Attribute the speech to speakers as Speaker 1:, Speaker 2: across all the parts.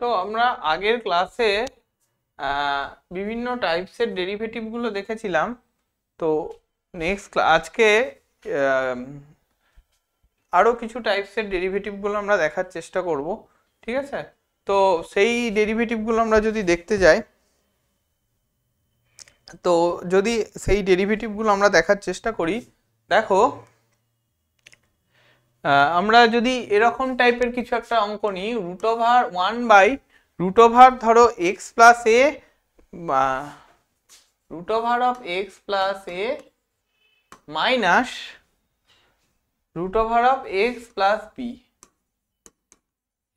Speaker 1: তো আমরা আগের ক্লাসে বিভিন্ন টাইপসের ডেরিভেটিভগুলো দেখেছিলাম। তো আজকে আরও কিছু টাইপসের ডেরিভেটিভগুলো আমরা দেখার চেষ্টা করব, ঠিক আছে? তো সেই ডেরিভেটিভগুলো আমরা যদি দেখতে যাই, তো যদি সেই ডেরিভেটিভগুলো আমরা দেখার চেষ্টা করি, দেখো আমরা যদি এরকম টাইপের কিছু একটা অঙ্ক নিই, রুট ওভার 1 রুট ওভার ধরো x plus a root over of x plus a minus root over of x plus b,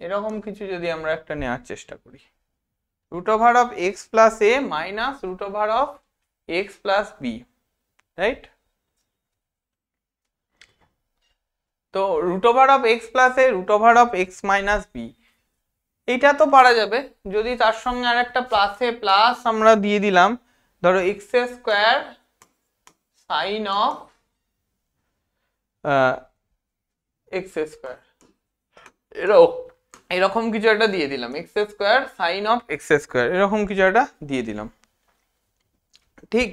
Speaker 1: এরকম কিছু যদি আমরা একটা নেওয়ার চেষ্টা করি, root over of x plus a minus root over of x plus b, right? তো root over of x plus a root over of x minus b, এইটা তো পারা যাবে যদি তার সঙ্গে আর একটা প্লাসে প্লাস আমরা দিয়ে দিলাম, ধরো x square sine of x square, এরকম কিছু একটা দিয়ে দিলাম, x square sine of x square, এরকম কিছু একটা দিয়ে দিলাম, ঠিক?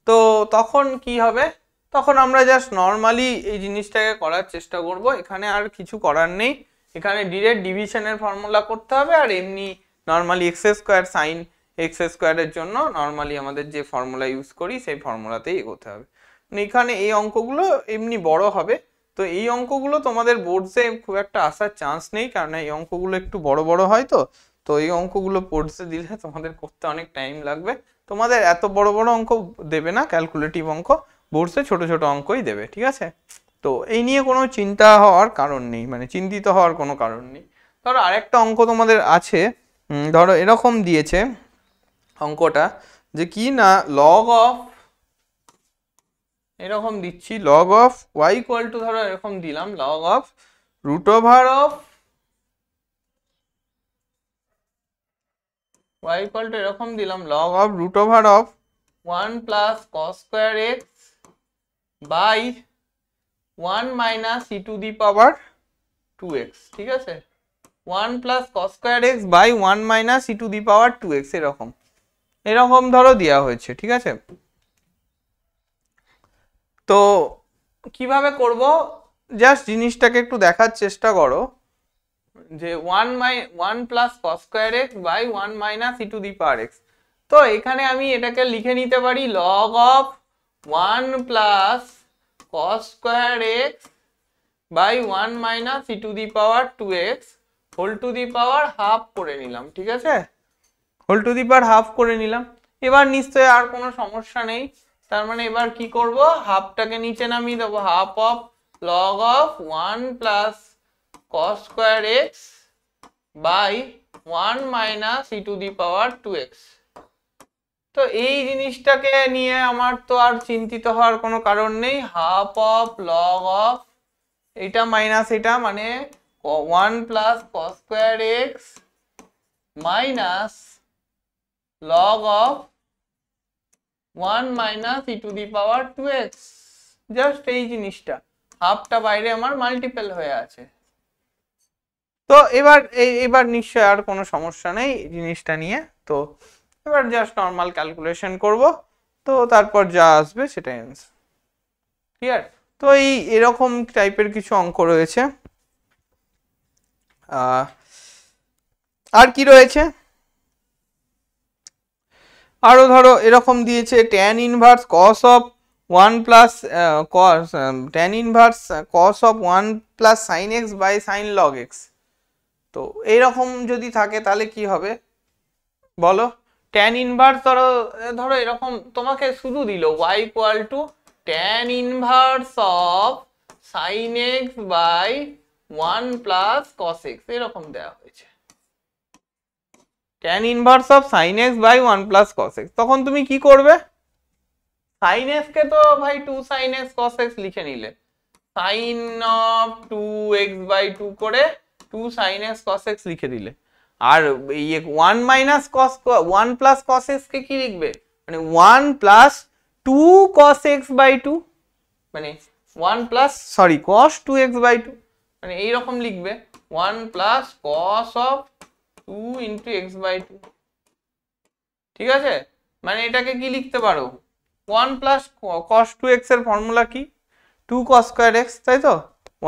Speaker 1: তো তখন কি হবে? তখন আমরা জাস্ট নর্মালি এই জিনিসটাকে করার চেষ্টা করব, এখানে আর কিছু করার নেই, এখানে ডিরেক্ট ডিভিশনের ফর্মুলা করতে হবে, আর এমনি normally x square sine x স্কোয়ারের জন্য নর্মালি আমাদের যে ফর্মুলা ইউজ করি সেই ফর্মুলাতেই এগোতে হবে। এখানে এই অঙ্কগুলো এমনি বড় হবে, তো এই অঙ্কগুলো তোমাদের বোর্ডসে খুব একটা আসার চান্স নেই, কারণ এই অঙ্কগুলো একটু বড় বড় হয়। তো এই অঙ্কগুলো বোর্ডসে দিলে তোমাদের করতে অনেক টাইম লাগবে, তোমাদের এত বড় বড় অঙ্ক দেবে না, ক্যালকুলেটিভ অঙ্ক বোর্ডসে ছোট ছোট অঙ্কই দেবে, ঠিক আছে? তো এই নিয়ে কোনো চিন্তা হওয়ার কারণ নেই, মানে চিন্তিত হওয়ার কোনো কারণ নেই। ধরো আরেকটা অঙ্ক তোমাদের আছে, ধরো এরকম দিয়েছে অঙ্কটা, যে কি না লগ অফ, এরকম দিচ্ছি log of y equal to, ধরো এরকম দিলাম log of root over of y equal to, এরকম দিলাম log of root over of 1 plus cos square x by 1 minus e to the power 2x, ঠিক আছে? 1 plus cos square x by 1 minus e to the power 2x, এরকম ধরো দেওয়া হয়েছে, ঠিক আছে? তো কিভাবে করব, জাস্ট জিনিসটাকে একটু দেখার চেষ্টা করো, যে 1 plus cos square x by 1 minus e to the power x. তো এখানে আমি এটাকে লিখে নিতে পারি log of 1 plus cos square x by 1 minus e to the power 2x whole to the power half করে নিলাম, ঠিক আছে? Whole to the power half করে নিলাম। এবার নিশ্চয়ই আর কোনো সমস্যা নেই, তার মানে এবার কি করব, হাফটাকে নিচে নামিয়ে দেবো, half of log of 1 plus cos square x by 1 minus e to the power 2x। তো এই জিনিসটাকে নিয়ে আমার তো আর চিন্তিত হওয়ার কোনো কারণ নেই, হাফ অফ লগ অফ এটা মাইনাস এটা, মানে 1 plus cos square x minus log of 1 minus e to the power 2x, just এই জিনিসটা, হাফটা বাইরে আমার মাল্টিপল হয়ে আছে। তো এবার নিশ্চয় আর কোনো সমস্যা নেই জিনিসটা নিয়ে, তো এবার জাস্ট নর্মাল ক্যালকুলেশন করব, তো তারপর যা আসবে সেটাই অ্যান্সার, ক্লিয়ার? তো এরকম টাইপের কিছু অঙ্ক রয়েছে। আর কি রয়েছে, আরো ধরো এরকম দিয়েছে tan inverse cos of 1 plus tan inverse cos of 1 plus sin x by sin log x। তো এইরকম যদি থাকে তাহলে কি হবে বলো? tan ইনভার্স ধরো এরকম তোমাকে শুধু দিল y equal to tan inverse of sin x by 1 plus cos x, এরকম দেওয়া হয়েছে tan inverse of sin x by 1 plus cos x। তখন তুমি কি করবে, sin x কে তো ভাই 2 sin x cos x লিখে নিলে, sin অফ 2x বাই 2 করে 2 sin x cos x লিখে দিলে, আর এই 1 minus cos 1 plus cos x কে কি লিখবে, মানে 1 প্লাস 2 cos x বাই 2, মানে 1 প্লাস cos 2x বাই 2, মানে এইরকম লিখবে 1 plus cos of 2 into x by two. ঠিক আছে, মানে এটাকে কি লিখতে পারো, 1 প্লাস কস টু এক্স এর ফর্মুলা কি, 2 কস স্কোয়ার এক্স, তাই তো?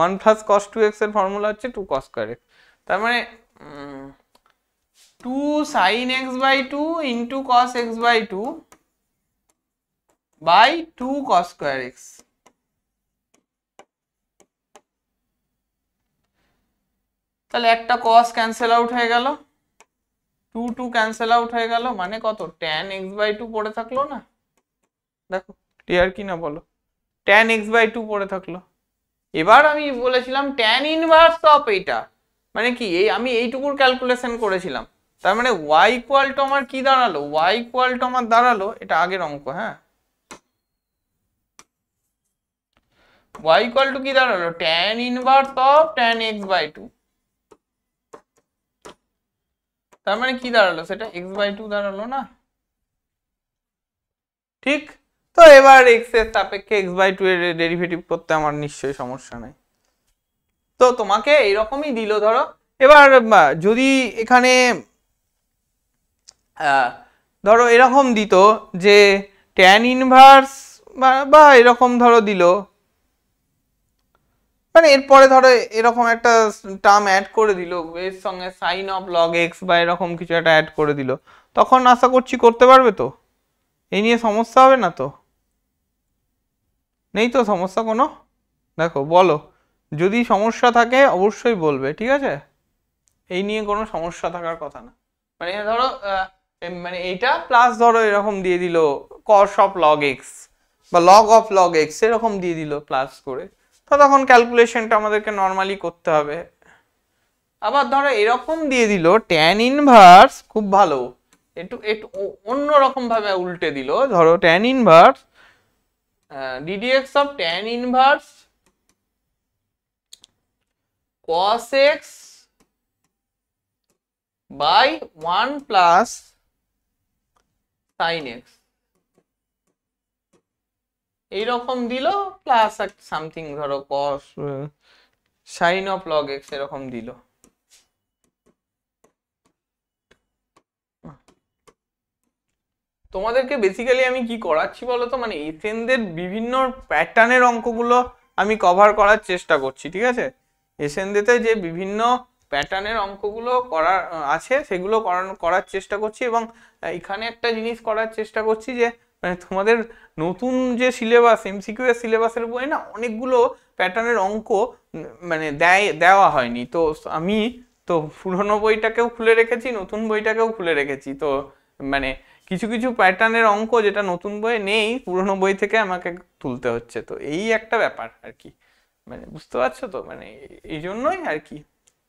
Speaker 1: 1 প্লাস কস টু এক্স এর ফর্মুলা হচ্ছে 2 কস স্কোয়ার এক্স। তার মানে 2 sine x by two into cos x by two by 2 cos square x. তাহলে একটা কস ক্যান্সেল আউট হয়ে গেল, 2 2 ক্যান্সেল আউট হয়ে গেল, মানে কত, tan x বাই 2 পড়ে থাকলো না? দেখো ক্লিয়ার কি না বলো, tan x বাই 2 পড়ে থাকলো। এবার আমি বলেছিলাম tan ইনভার্স অফ এইটা, মানে কি, এই আমি এইটুকুর ক্যালকুলেশন করেছিলাম। তার মানে y ইকুয়াল টু আমার কি দাঁড়ালো, y ইকুয়াল টু আমার দাঁড়ালো, এটা আগের অঙ্ক, হ্যাঁ, y ইকুয়াল টু কি দাঁড়ালো, tan inverse of tan x by 2। তার মানে কি দাঁড়ালো, সেটা x বাই 2 দাঁড়ালো না? ঠিক, তো এবার x এর সাপেক্ষে x বাই 2 এর ডেরিভেটিভ করতে আমার নিশ্চয়ই সমস্যা নাই। তো তোমাকে এইরকমই দিল, ধরো এবার যদি এখানে ধরো এরকম দিত যে tan ইনভার্স বা এরকম ধরো দিল, মানে এরপরে ধরো এরকম একটা টার্ম অ্যাড করে দিল এর সঙ্গে সাইন অফ লগ এক্স বা এরকম কিছু একটা অ্যাড করে দিল, তখন আশা করছি করতে পারবে তো, এই নিয়ে সমস্যা হবে না তো? নেই তো সমস্যা কোনো? দেখো বলো, যদি সমস্যা থাকে অবশ্যই বলবে, ঠিক আছে? এই নিয়ে কোনো সমস্যা থাকার কথা না। মানে ধরো মানে এইটা প্লাস ধরো এরকম দিয়ে দিল কস অফ লগ এক্স বা লগ অফ লগ এক্স এরকম দিয়ে দিল প্লাস করে, তো তখন ক্যালকুলেশনটা আমাদেরকে নর্মালি করতে হবে। আবার ধরো এরকম দিয়ে দিল ট্যান ইনভার্স, খুব ভালো, একটু একটু অন্যরকম ভাবে উল্টে দিল, ধরো tan inverse ddx of tan inverse cos x by 1 plus sin x, এইরকম দিল প্লাস সামথিং ধরো cos sin of log x এরকম দিল। তোমাদেরকে বেসিক্যালি আমি কি করাচ্ছি বলতো, মানে এসএনদের বিভিন্ন প্যাটার্নের অঙ্কগুলো আমি কভার করার চেষ্টা করছি, ঠিক আছে? এসএনদেতে যে বিভিন্ন প্যাটার্নের অঙ্কগুলো করার আছে সেগুলো করার চেষ্টা করছি, এবং এখানে একটা জিনিস করার চেষ্টা করছি যে মানে তোমাদের নতুন যে সিলেবাস এমসিকিউ এর সিলেবাসের বই না অনেকগুলো প্যাটার্নের অঙ্ক মানে দেওয়া হয়নি, তো আমি তো পুরনো বইটাকেও খুলে রেখেছি, নতুন বইটাকেও খুলে রেখেছি, তো মানে কিছু কিছু প্যাটার্নের অঙ্ক যেটা নতুন বইয়ে নেই পুরনো বই থেকে আমাকে তুলতে হচ্ছে, তো এই একটা ব্যাপার আর কি, মানে বুঝতে পারছো তো, মানে এই জন্যই আর কি,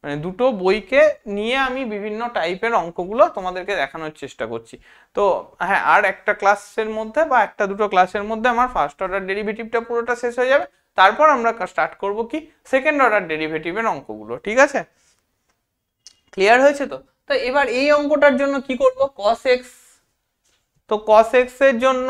Speaker 1: মানে দুটো বইকে নিয়ে আমি বিভিন্ন টাইপের অঙ্কগুলো তোমাদেরকে দেখানোর চেষ্টা করছি। তো হ্যাঁ, আর একটা ক্লাসের মধ্যে বা একটা দুটো ক্লাসের মধ্যে আমার ফার্স্ট অর্ডার ডেরিভেটিভটা পুরোটা শেষ হয়ে যাবে, তারপর আমরা স্টার্ট করব কি সেকেন্ড অর্ডার ডেরিভেটিভের অঙ্কগুলো, ঠিক আছে? ক্লিয়ার হয়েছে তো? তো এবার এই অঙ্কটার জন্য কি করব, cos x, তো cos x এর জন্য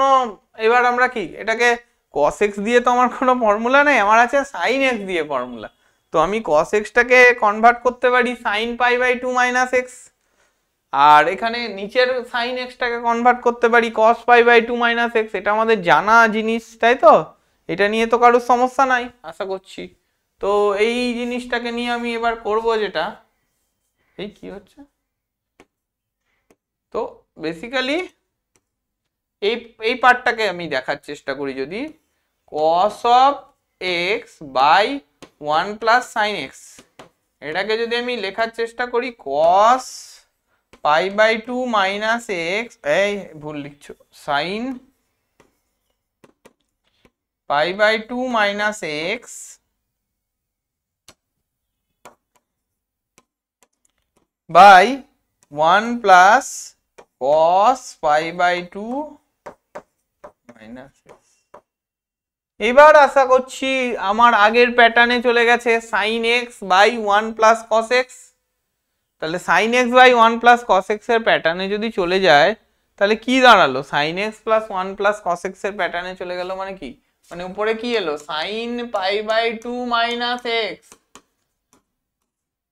Speaker 1: এবার আমরা কি এটাকে cos x দিয়ে তো আমার কোনো ফর্মুলা নেই, আমার আছে sin x দিয়ে ফর্মুলা, তো আমি cos x টাকে কনভার্ট করতে পারি sin pi by 2 minus x, আর এখানে নিচের sin x টাকে কনভার্ট করতে পারি cos pi by 2 minus x, এটা আমাদের জানা জিনিস, তাই তো? এটা নিয়ে তো কারোর সমস্যা নাই আশা করছি। তো এই জিনিসটাকে নিয়ে আমি এবার করব যেটা, এই কি হচ্ছে, তো বেসিক্যালি এই এই পার্টটাকে আমি দেখার চেষ্টা করি, যদি cos of x by 1 plus sine x, এটাকে যদি আমি লেখার চেষ্টা করি cos pi by 2 minus x, এই ভুল লিখছো, sine pi by 2 minus x by 1 plus cos pi by 2 minus x. এবার আশা করছি আমার আগের প্যাটার্নে চলে গেছে sin x by 1 plus cos x, তাহলে sin x by 1 plus cos x এর প্যাটার্নে যদি চলে যায় তাহলে কি দাঁড়ালো, sin x plus 1 plus cos x এর প্যাটার্নে চলে গেল, মানে কি, মানে উপরে কি এলো sin pi by 2 minus x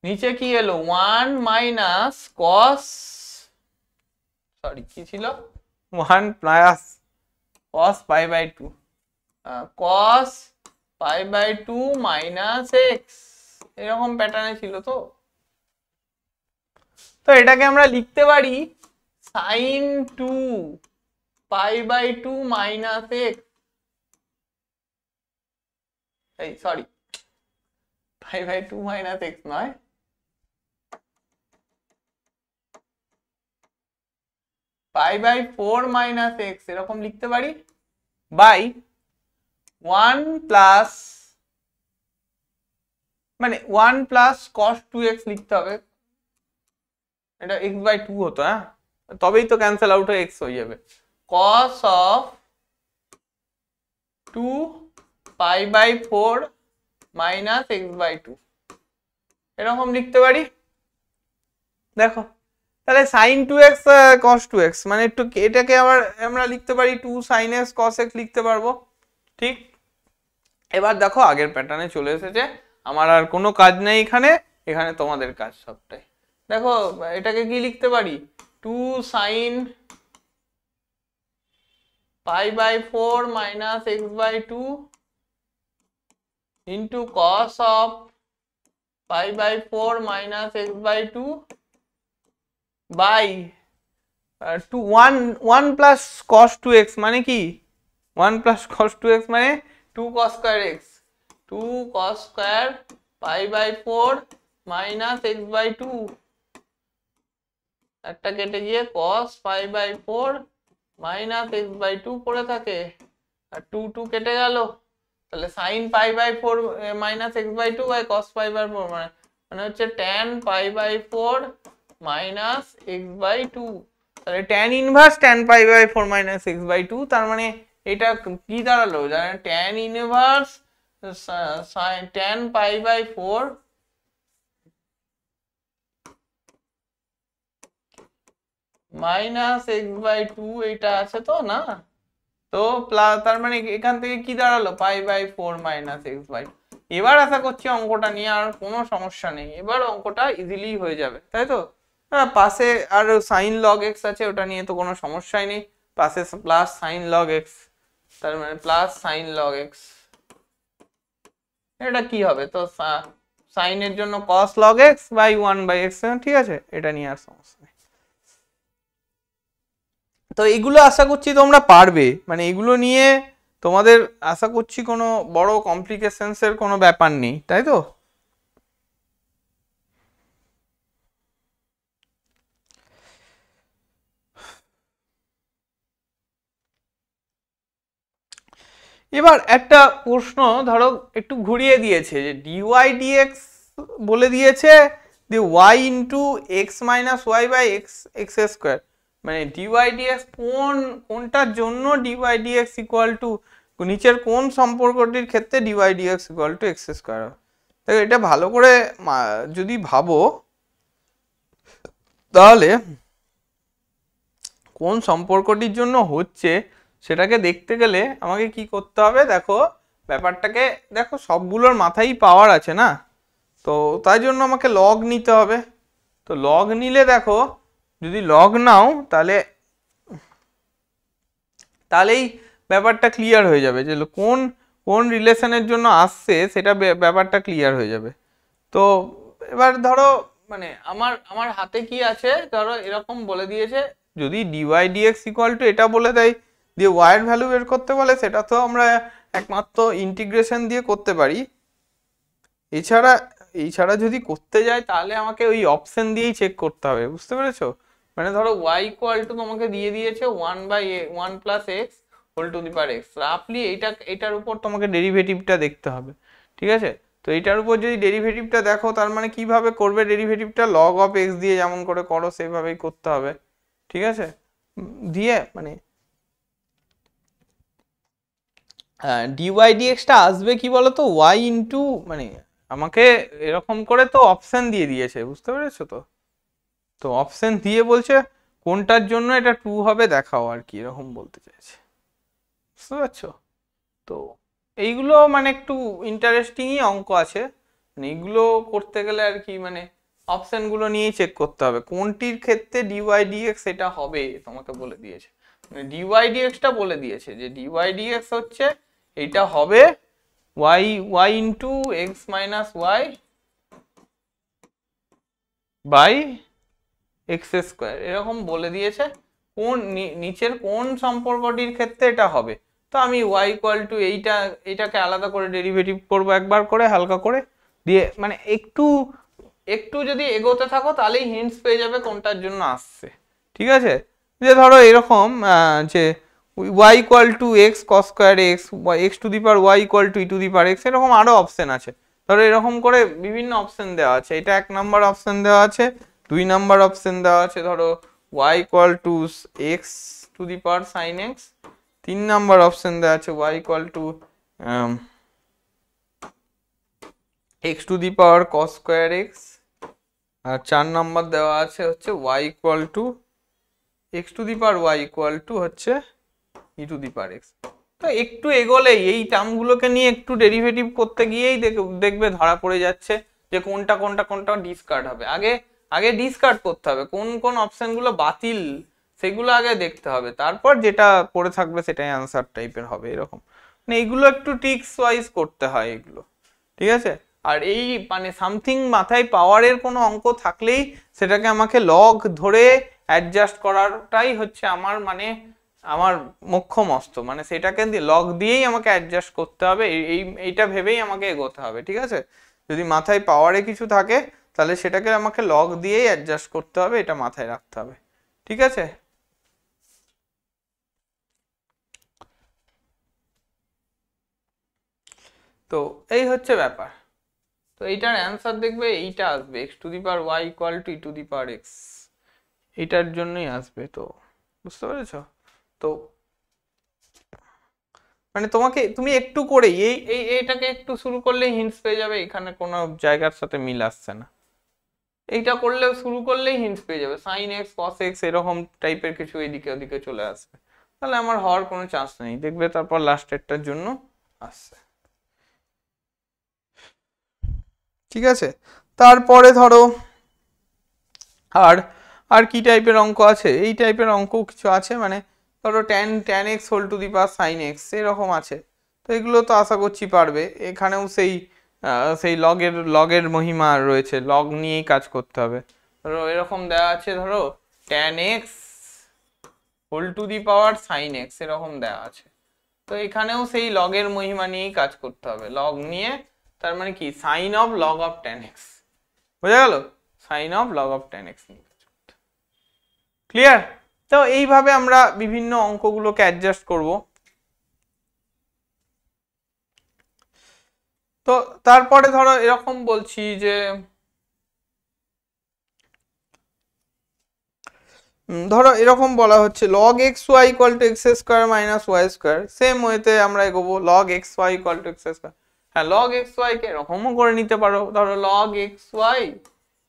Speaker 1: নিচে কি এলো 1 মাইনাস কস, সরি কি ছিল 1 plus cos pi by 2, cos pi by 2 minus x, এরকম প্যাটার্নে ছিল। তো তো এটাকে আমরা লিখতে পারি sine 2 pi by 2 minus x, এই sorry pi by 2 minus x নয়, পাই বাই 4 মাইনাস এক্স এরকম লিখতে পারি, বাই 1 প্লাস, মানে 1 প্লাস কস 2x লিখতে হবে, এটা x বাই 2 হতো, হ্যাঁ তবেই তো ক্যান্সেল আউট হয়ে x হয়ে যাবে, cos of 2 pi by 4 minus x by 2 এরকম লিখতে পারি। দেখো তাহলে sin 2x cos 2x, মানে একটু এটাকে আবার আমরা লিখতে পারি 2 sin x cos x লিখতে পারবো, ঠিক। এবার দেখো আগের প্যাটার্নে চলে এসেছে, আমার আর কোনো কাজ নেই এখানে, এখানে তোমাদের কাজ সবটাই। দেখো এটাকে কি লিখতে পারি 2 sin pi by 4 minus x by 2 into cos of pi by 4 minus x by 2 by 1 plus cos 2x, মানে কি 1 প্লাস cos 2x মানে 2 cos square x, 2 cos square pi by 4 minus x by 2, একটা কেটে গিয়ে cos pi by 4 minus x by 2 পড়ে থাকে, আর 2 2 কেটে গেল, তাহলে sin pi by 4 minus x by 2 by cos pi by 4 মানে হচ্ছে tan pi by 4 minus x by 2, তাহলে tan inverse tan pi by 4 minus x by 2, তার মানে এটা কি দাঁড়ালো, জানেন tan inverse tan pi by 4 minus x by 2, এটা আছে তো না, তো প্লাস, তার মানে এখান থেকে কি দাঁড়ালো pi by 4 minus x by 2। এবার আশা করছি অঙ্কটা নিয়ে আর কোনো সমস্যা নেই, এবার অঙ্কটা ইজিলি হয়ে যাবে, তাই তো। হ্যাঁ পাশে আর সাইন লগ এক্স আছে, ওটা নিয়ে তো কোনো সমস্যাই নেই, পাশে প্লাস সাইন লগ এক্স, তার মানে প্লাস সাইন লগ এক্স, এটা কি হবে তো সাইনের জন্য cos log x by 1 by x, ঠিক আছে, এটা নিয়ে আর সমস্যা নেই। তো এগুলো আশা করছি তোমরা পারবে, মানে এগুলো নিয়ে তোমাদের আশা করছি কোনো বড় কমপ্লিকেশনসের কোনো ব্যাপার নেই, তাই তো। এবার একটা প্রশ্ন ধরো একটু ঘুরিয়ে দিয়েছে, যে ডিওয়াই ডিএক্স বলে দিয়েছে যে y into x minus y by x x square, মানে ডিওয়াই ডিএক্স কোনটার জন্য ডিওয়াই ডিএক্স ইকুয়াল টু, নিচের কোন সম্পর্কটির ক্ষেত্রে dy dx equal to x square. দেখো এটা ভালো করে যদি ভাবো তাহলে কোন সম্পর্কটির জন্য হচ্ছে সেটাকে দেখতে গেলে আমাকে কি করতে হবে, দেখো ব্যাপারটাকে দেখো সবগুলোর মাথায় পাওয়ার আছে না, তো তাই জন্য আমাকে লগ নিতে হবে। তো লগ নিলে দেখো যদি লগ নাও তাহলেই ব্যাপারটা ক্লিয়ার হয়ে যাবে, যে কোন কোন রিলেশনের জন্য আসছে সেটা ব্যাপারটা ক্লিয়ার হয়ে যাবে। তো এবার ধরো মানে আমার হাতে কি আছে, ধরো এরকম বলে দিয়েছে, যদি ডিওয়াই ডিএক্স ইকুয়াল টু এটা বলে দেয়, দিয়ে ওয়াই এর ভ্যালু বের করতে বলে, সেটা তো আমরা একমাত্র ইন্টিগ্রেশন দিয়ে করতে পারি, এছাড়া যদি করতে যাই তাহলে আমাকে ওই অপশন দিয়েই চেক করতে হবে, বুঝতে পেরেছো। মানে ধরো ওয়াই ইকুয়াল টু তোমাকে দিয়ে দিয়েছে 1 by 1 plus x whole to the power x, রাফলি এটার উপর তোমাকে ডেরিভেটিভটা দেখতে হবে, ঠিক আছে। তো এটার উপর যদি ডেরিভেটিভটা দেখো, তার মানে কিভাবে করবে ডেরিভেটিভটা, লগ অফ এক্স দিয়ে যেমন করে করো সেইভাবেই করতে হবে, ঠিক আছে। দিয়ে মানে ডিওয়াই ডিএক্সটা আসবে কি বলতো, ওয়াই ইন্টু, মানে আমাকে এরকম করে তো অপশন দিয়ে দিয়েছে, বুঝতে পেরেছো তো। তো অপশন দিয়ে বলছে কোনটার জন্য এটা 2 হবে দেখাও, আর কি এরকম বলতে চাইছে, বুঝতে পারছো। তো এইগুলো মানে একটু ইন্টারেস্টিংই অঙ্ক আছে, এইগুলো করতে গেলে আর কি মানে অপশন গুলো নিয়েই চেক করতে হবে কোনটির ক্ষেত্রে ডিওয়াই ডিএক্স এটা হবে তোমাকে বলে দিয়েছে মানে ডিওয়াই ডিএক্স টা বলে দিয়েছে যে ডিওয়াই ডিএক্স হচ্ছে এটা হবে y into x minus y by x square এরকম বলে দিয়েছে কোন নিচের কোন সম্পর্কটির ক্ষেত্রে এটা হবে তো আমি y ইকুয়াল টু এইটাকে আলাদা করে ডেরিভেটিভ করব একবার করে হালকা করে দিয়ে মানে একটু যদি এগোতে থাকো তাহলেই হিন্টস পেয়ে যাবে কোনটার জন্য আসছে ঠিক আছে যে ধরো এরকম যে y equal to x cos square x x to the power y equal two E to the power x এরকম আরো অপশন আছে ধরো এরকম করে বিভিন্ন অপশন দেওয়া আছে এটা 1 নাম্বার অপশন দেওয়া আছে 2 নাম্বার অপশন দেওয়া আছে ধরো y equal to x to the power sin x 3 number option দেওয়া আছে y equal to x to the power cos square x আর 4 নাম্বার দেওয়া আছে হচ্ছে y equal to x to the power y equal to হচ্ছে e to the power x তো একটু এগোলেই এই টার্মগুলোকে নিয়ে একটু ডেরিভেটিভ করতে গিয়েই দেখবে ধরা পড়ে যাচ্ছে যে কোনটা ডিসকার্ড হবে আগে ডিসকার্ড করতে হবে কোন অপশনগুলো বাতিল সেগুলো আগে দেখতে হবে তারপর যেটা পড়ে থাকবে সেটাই অ্যানসার টাইপের হবে এরকম মানে এইগুলো একটু ট্রিক্স ওয়াইজ করতে হয় এগুলো ঠিক আছে আর এই মানে সামথিং মাথায় পাওয়ারের কোনো অঙ্ক থাকলেই সেটাকে আমাকে লগ ধরে অ্যাডজাস্ট করাটাই হচ্ছে আমার মুখ্য মস্ত মানে সেটাকে লগ দিয়েই আমাকে অ্যাডজাস্ট করতে হবে এইটা ভেবেই আমাকে এগোতে হবে ঠিক আছে যদি মাথায় পাওয়ারে কিছু থাকে তাহলে সেটাকে আমাকে লগ দিয়েই অ্যাডজাস্ট করতে হবে এটা মাথায় রাখতে হবে ঠিক আছে তো এই হচ্ছে ব্যাপার তো এইটার অ্যানসার দেখবে এইটা আসবে x to the power y equal two E to the power x এটার জন্যই আসবে তো বুঝতে পেরেছো তো মানে তুমি একটু করে এইটাকে একটু শুরু করলে হিন্টস পেয়ে যাবে এখানে কোনো জায়গার সাথে মিল আসছে না এইটা করলেও শুরু করলেই হিন্টস পেয়ে যাবে sin x cos x এরকম টাইপের কিছু এদিকে ওদিকে চলে আসবে তাহলে আমার হওয়ার কোনো চান্স নেই দেখবে তারপর লাস্টেরটার জন্য আসছে ঠিক আছে তারপরে ধরো আর কি টাইপের অঙ্ক আছে এই টাইপের অঙ্ক কিছু আছে মানে ধরো tan x whole to the power sin x এরকম আছে তো এগুলো তো আশা করছি পারবে এখানেও সেই লগের মহিমা রয়েছে লগ নিয়েই কাজ করতে হবে ধরো এরকম দেওয়া আছে ধরো tan x whole to the power sin x এরকম দেওয়া আছে তো এখানেও সেই লগের মহিমা নিয়েই কাজ করতে হবে লগ নিয়ে তার মানে কি sin of log of tan x বুঝা গেল sin of log of tan x নিয়ে কাজ করতে ক্লিয়ার তো এইভাবে আমরা বিভিন্ন অঙ্কগুলোকে অ্যাডজাস্ট করব তো তারপরে ধরো এরকম বলছি যে ধরো এরকম বলা হচ্ছে log xy equal to x square minus y square same ওয়েতে আমরা এগোবো log xy equal to x square হ্যাঁ log xy কে এরকমও করে নিতে পারো ধরো log xy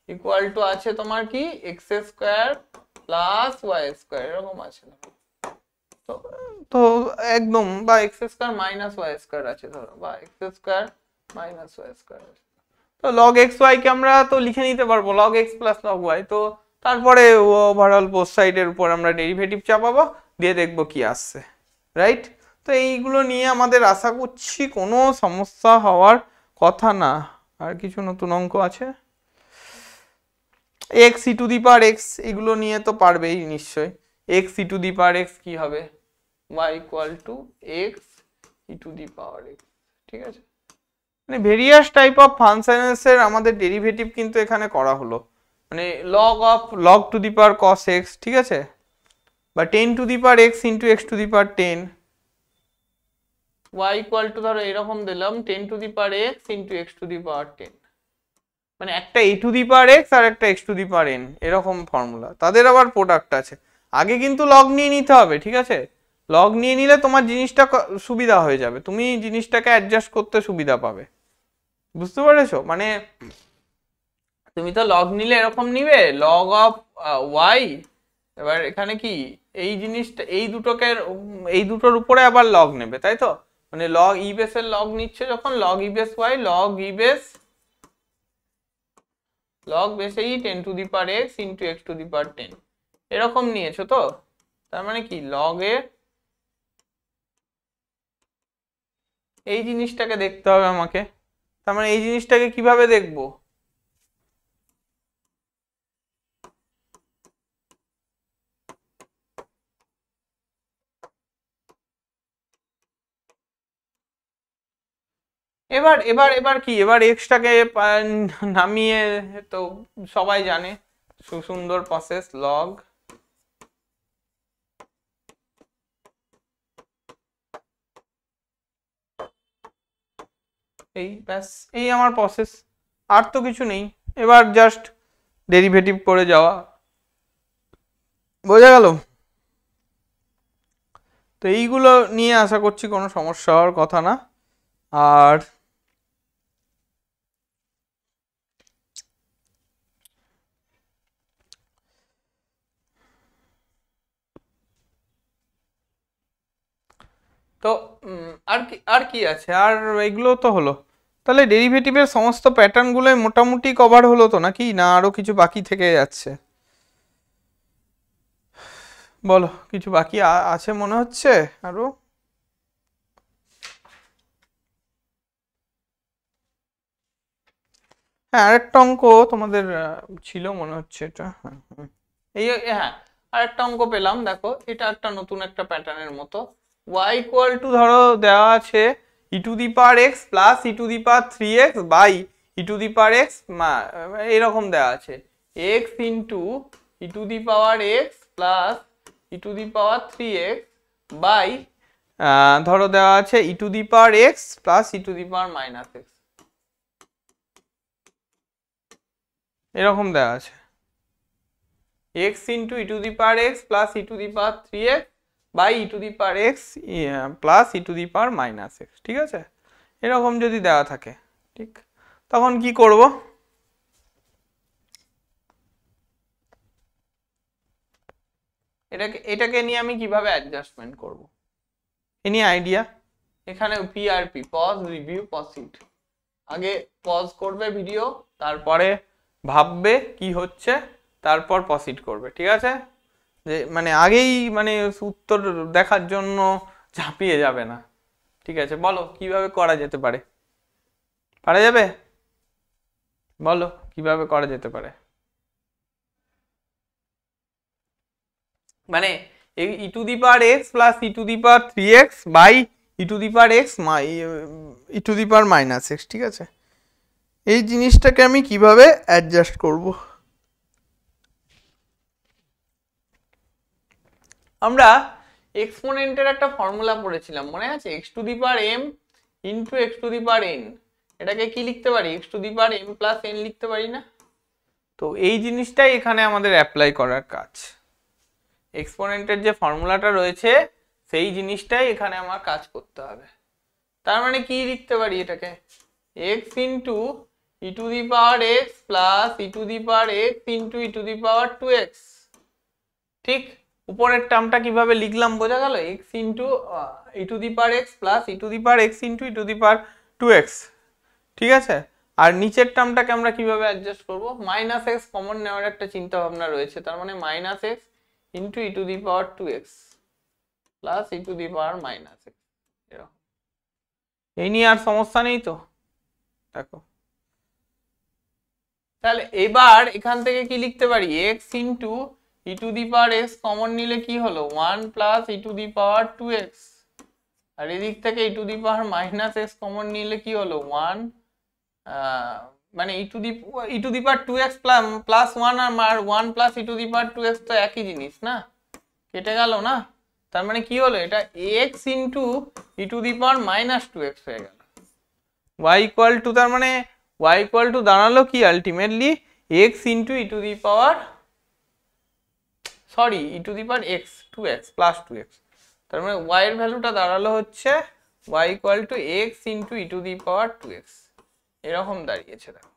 Speaker 1: equal to আছে তোমার কি x square plus y square এরকম আছে তো একদম বা x square minus y square আছে ধরো বা x square minus y square তো log xy কে আমরা তো লিখে নিতে পারবো log x plus log y তো তারপরে ওভারঅল বোথ সাইডের উপর আমরা ডেরিভেটিভ চাপাবো দিয়ে দেখবো কি আসছে রাইট তো এইগুলো নিয়ে আমাদের আশা করছি কোনো সমস্যা হওয়ার কথা না আর কিছু নতুন অঙ্ক আছে x e to the power x এগুলো নিয়ে তো পারবেই নিশ্চয়ই x e to the power x কি হবে y equal to x e to the power x ঠিক আছে মানে ভেরিয়াস টাইপ অফ ফাংশনস এর আমাদের ডেরিভেটিভ কিন্তু এখানে করা হলো মানে log to the power cos x ঠিক আছে বা 10 to the power x into x to the power 10 y equal to ধরো এরকম দিলাম 10 to the power x into x to the power 10 মানে একটা a to the power x আর একটা x to the power n এরকম formula তাদের আবার প্রোডাক্ট আছে আগে কিন্তু log নিয়ে নিতে হবে ঠিক আছে log নিয়ে নিলে তোমার জিনিসটা সুবিধা হয়ে যাবে তুমি জিনিসটাকে অ্যাডজাস্ট করতে সুবিধা পাবে বুঝতে পেরেছো মানে তুমি তো log নিলে এরকম নিবে log অফ y এবার এখানে কি এই জিনিসটা এই দুটোর উপরে আবার log নেবে তাই তো মানে log e বেস এর log নিচ্ছে যখন log e base y log e base log বেসেই 10 to the power x into x to the power 10 এরকম নিয়েছো তো, তার মানে কি লগ এর এই জিনিসটাকে দেখতে হবে আমাকে। তার মানে এই জিনিসটাকে কিভাবে দেখবো? এবার এবার এবার কি, এবার এক্সটাকে নামিয়ে, তো সবাই জানে সুন্দর প্রসেস লগ এই ব্যাস, এই আমার প্রসেস, আর তো কিছু নেই। এবার জাস্ট ডেরিভেটিভ করে যাওয়া, বোঝা গেল? তো এইগুলো নিয়ে আশা করছি কোনো সমস্যা হওয়ার কথা না। আর তো আর কি আছে, আর এগুলো তো হলো। তাহলে ডেরিভেটিভের সমস্ত প্যাটার্নগুলোই মোটামুটি কভার হলো তো, নাকি না আরো কিছু বাকি থেকে যাচ্ছে? বলো, কিছু বাকি আছে মনে হচ্ছে আরো? হ্যাঁ, আরেকটা অঙ্ক তোমাদের ছিল মনে হচ্ছে, এটা হ্যাঁ এই হ্যাঁ আরেকটা অঙ্ক পেলাম, দেখো এটা একটা নতুন একটা প্যাটার্নের মতো। y ইকুয়াল টু ধরো দেওয়া আছে e to the power x plus e to the power 3x by e to the power x, এরকম দেওয়া আছে x into e to the power x plus e to the power 3x by ধরো দেওয়া আছে e to the power x plus e to the power minus x, এরকম দেওয়া আছে x into e to the power x plus e to the power 3x by e to the power x plus e to the power minus x. ঠিক আছে, এরকম যদি দেওয়া থাকে, ঠিক, তখন কি করব? এটাকে নিয়ে আমি কিভাবে অ্যাডজাস্টমেন্ট করব, এ নিয়ে আইডিয়া? এখানে পিআরপি, পজ রিভিউ প্রসিড, আগে পজ করবে ভিডিও, তারপরে ভাববে কি হচ্ছে, তারপর প্রসিড করবে। ঠিক আছে, যে মানে আগেই মানে উত্তর দেখার জন্য ঝাঁপিয়ে যাবে না। ঠিক আছে, বলো কিভাবে করা যেতে পারে? পারা যাবে? বলো কিভাবে করা যেতে পারে? মানে e to the power x plus e to the power 3x by e to the power x e to the power minus x. ঠিক আছে, এই জিনিসটাকে আমি কিভাবে অ্যাডজাস্ট করব? আমরা এক্সপোনেন্টের একটা ফর্মুলা পড়েছিলাম, মনে আছে? X to the power m into x to the power n, এটাকে কি লিখতে পারি? X to the power m plus n লিখতে পারি না? তো এই জিনিসটাই এখানে আমাদের অ্যাপ্লাই করার কাজ। এক্সপোনেন্টের যে ফর্মুলাটা রয়েছে সেই জিনিসটাই এখানে আমার কাজ করতে হবে। তার মানে কি লিখতে পারি এটাকে? X into e to the power x plus e to the power x into e to the power 2x। ঠিক, উপরের টার্মটা কিভাবে লিখলাম বোঝা গেল? X into e to the power x plus e to the power x into e to the power 2x। ঠিক আছে, আর নিচের টার্মটাকে আমরা কিভাবে অ্যাডজাস্ট করব? মাইনাস এক্স কমন নেওয়ার একটা চিন্তা ভাবনা রয়েছে, তার মানে minus x into e to the power 2x plus e to the power minus x. এরকম, এই নিয়ে আর সমস্যা নেই তো? দেখো, তাহলে এবার এখান থেকে কি লিখতে পারি? X into e to the power x common নিলে কি হলো? 1 plus e to the power 2x, আর এদিক থেকে e to the power minus x common নিলে কি হলো? 1 মানে e to the power 2x plus 1 আর 1 plus e to the power 2x তো একই জিনিস না, কেটে গেল না? তার মানে কি হলো? এটা x into e to the power minus 2x হয়ে গেল। y ইকুয়াল টু, তার মানে y ইকুয়াল টু দাঁড়ালো কি ultimately? x into e to the power, sorry, E to the power x 2x plus 2x, তার মানে y এর ভ্যালুটা দাঁড়ালো হচ্ছে y equal to x into e to the power 2x, এরকম দাঁড়িয়েছে। দেখো,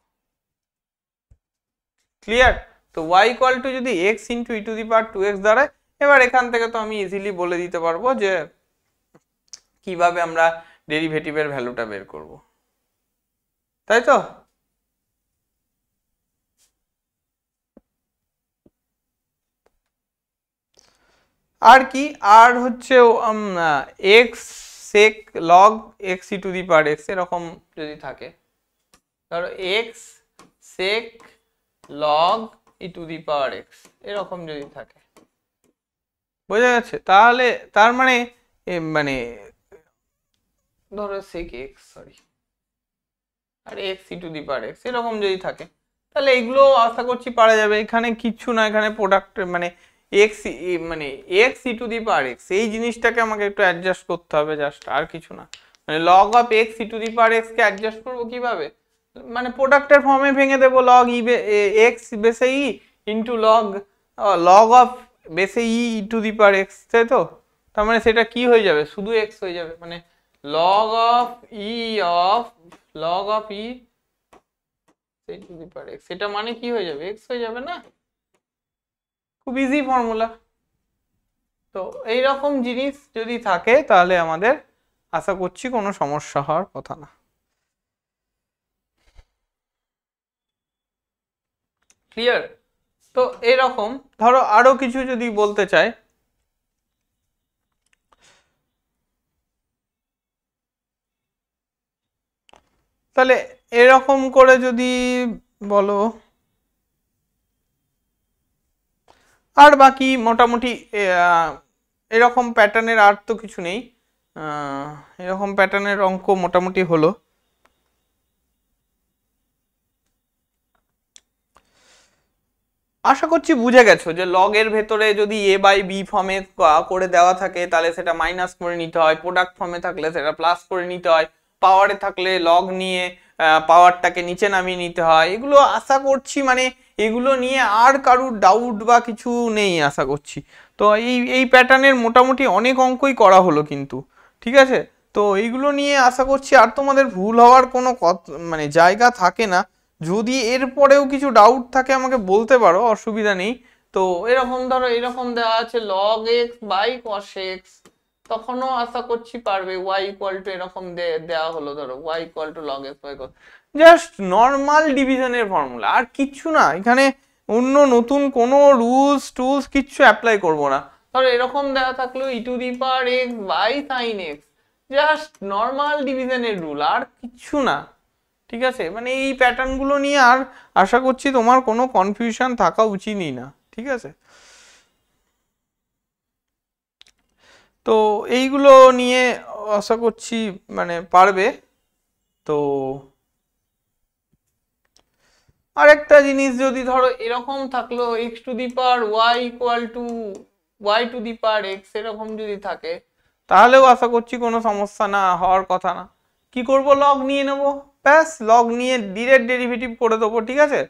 Speaker 1: ক্লিয়ার? তো y ইকুয়াল টু যদি x into e to the power 2x দাঁড়ায়, এবার এখান থেকে তো আমি ইজিলি বলে দিতে পারবো যে কিভাবে আমরা ডেরিভেটিভের ভ্যালুটা বের করব, তাই তো? আর কি, আর হচ্ছে x sec log x e to the power x এরকম যদি থাকে, ধরো x sec log e to the power x এরকম যদি থাকে, বোঝা যাচ্ছে? তাহলে তার মানে মানে ধরো সেক এক্স সরি আর x e to the power x এরকম যদি থাকে, তাহলে এগুলো আশা করছি পারা যাবে। এখানে কিচ্ছু না, এখানে প্রোডাক্ট মানে এক্স মানে x e to the power x এই জিনিসটাকে আমাকে একটু অ্যাডজাস্ট করতে হবে, জাস্ট আর কিছু না। মানে log of x e to the power x K adjust করবো কিভাবে, মানে প্রোডাক্টের ফর্মে ভেঙে দেবো, লগ ই এক্স বেসে ই ইন্টু লগ লগ অফ বেসে ই টু দি পাওয়ার এক্স, তাই তো? তার মানে সেটা কি হয়ে যাবে, শুধু এক্স হয়ে যাবে, মানে log of e of log of e to the power x, এটা মানে কি হয়ে যাবে, x হয়ে যাবে না? খুব ইজি ফর্মুলা। তো এই রকম জিনিস যদি থাকে তাহলে আমাদের আশা করছি কোনো সমস্যা হওয়ার কথা না। ক্লিয়ার? তো এরকম ধরো আরো কিছু যদি বলতে চাই, তাহলে এরকম করে যদি বলো, আর বাকি মোটামুটি এরকম প্যাটার্নের আর তো কিছু নেই, এরকম প্যাটার্নের অঙ্ক মোটামুটি হলো। আশা করছি বুঝে গেছো যে লগের ভেতরে যদি এ বাই বি ফর্মে করে দেওয়া থাকে তাহলে সেটা মাইনাস করে নিতে হয়, প্রোডাক্ট ফর্মে থাকলে সেটা প্লাস করে নিতে হয়, পাওয়ারে থাকলে লগ নিয়ে পাওয়ারটাকে নিচে নামিয়ে নিতে হয়। এগুলো আশা করছি মানে এগুলো নিয়ে আর কারুর ডাউট বা কিছু নেই আশা করছি। তো এই প্যাটার্নের মোটামুটি অনেক অঙ্কই করা হলো কিন্তু, ঠিক আছে? তো এইগুলো নিয়ে আশা করছি আর তোমাদের ভুল হওয়ার কোনো মানে জায়গা থাকে না। যদি এরপরেও কিছু ডাউট থাকে আমাকে বলতে পারো, অসুবিধা নেই। তো এরকম ধরো এরকম দেওয়া আছে log x by cos x, তখনও আশা করছি পারবে। y ইকুয়াল টু এরকম দেওয়া হলো, ধরো y equal to log x by cos, just normal ডিভিশনের ফর্মুলা, আর কিচ্ছু না। এখানে অন্য নতুন কোনো রুলস টুলস কিচ্ছু অ্যাপ্লাই করব না। ধরো এরকম দেওয়া থাকলো e to the power x by sine x, just normal ডিভিশনের রুল, আর কিচ্ছু না, ঠিক আছে? মানে এই প্যাটার্নগুলো নিয়ে আর আশা করছি তোমার কোনো কনফিউশন থাকা উচিতই না, ঠিক আছে? তো এইগুলো নিয়ে আশা করছি মানে পারবে। তো আরেকটা জিনিস যদি ধরো এরকম থাকলো x to the power y equal to y to the power x এরকম যদি থাকে, তাহলেও আশা করছি কোনো সমস্যা না হওয়ার কথা না। কি করব, লগ নিয়ে নেব, ব্যাস লগ নিয়ে ডিরেক্ট ডেরিভেটিভ করে দেবো, ঠিক আছে?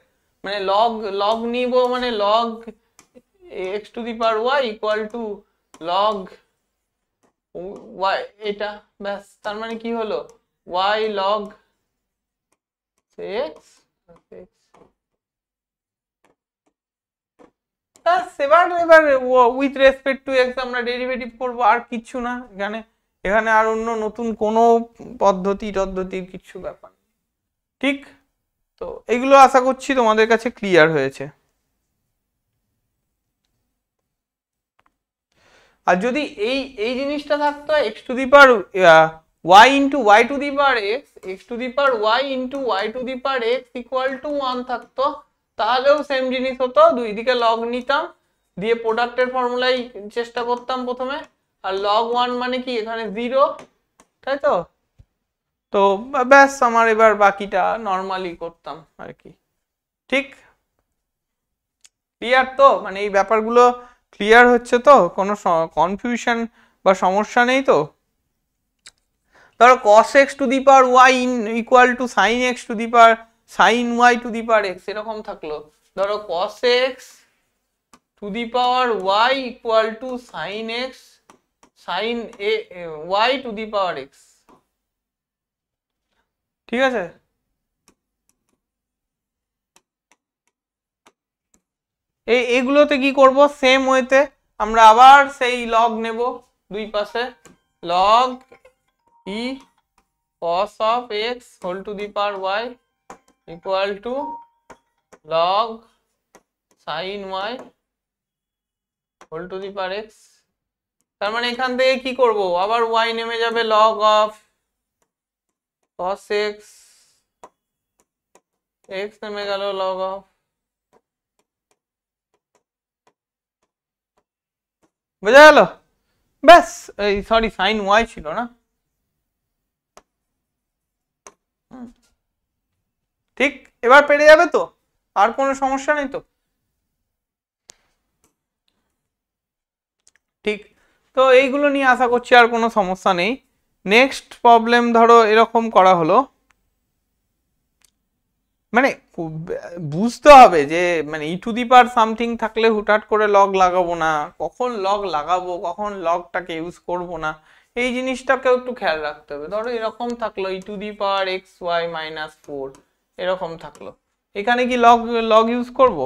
Speaker 1: মানে লগ লগ নিব, মানে log x to the power y equal to log y, এটা ব্যাস। তার মানে কি হলো, ওয়াই লগ এক্স এবার এবার উইথ রেসপেক্ট টু এক্স আমরা ডেরিভেটিভ করব, আর কিছু না। এখানে এখানে আর অন্য নতুন কোনো পদ্ধতির কিছু ব্যাপার, ঠিক? তো এগুলো আশা করছি তোমাদের কাছে ক্লিয়ার হয়েছে। আর যদি এই এই জিনিসটা থাকতো x to the power y into y to the power x, x to the power y into y to the power x equal to 1 থাকতো, তাহলেও সেম জিনিস হতো, দুই দিকে লগ নিতাম, দিয়ে প্রোডাক্টের ফর্মুলাই চেষ্টা করতাম প্রথমে, আর লগ 1 মানে কি এখানে 0, তাই তো? তো ব্যাস আমার এবার বাকিটা নর্মালি করতাম আর কি, ঠিক? ক্লিয়ার তো? মানে এই ব্যাপারগুলো ক্লিয়ার হচ্ছে তো, কোনো কনফিউশন বা সমস্যা নেই তো? ধরো cos x to the power y equal two sin x to the power sin y two the power x এরকম থাকলো, ধরো cos x to the power y equal two sin x sin y two the power x, ঠিক আছে? এগুলোতে কি করব, same ওয়েতে আমরা আবার সেই লগ নেব দুই পাশে, log e cos of x whole to the power y equal to log sin y whole to the power x তার মানে এখান থেকে কি করব, আবার y নেমে যাবে log of cos x, x নেমে গেল log অফ, বোঝা গেল? ব্যাস, এই সরি সাইন y ছিল না, ঠিক। এবার পেরে যাবে তো, আর কোনো সমস্যা নেই তো, ঠিক। তো এইগুলো নিয়ে আশা করছি আর কোনো সমস্যা নেই। নেক্সট প্রবলেম ধরো এরকম করা হলো, মানে বুঝতে হবে যে মানে e to the power something থাকলে হুটহাট করে লগ লাগাবো না, কখন লগ লাগাবো, কখন লগটাকে ইউজ করব না, এই জিনিসটাকেও একটু খেয়াল রাখতে হবে। ধরো এরকম থাকলো e to the power x y minus 4, এরকম থাকলো, এখানে কি লগ লগ ইউজ করব,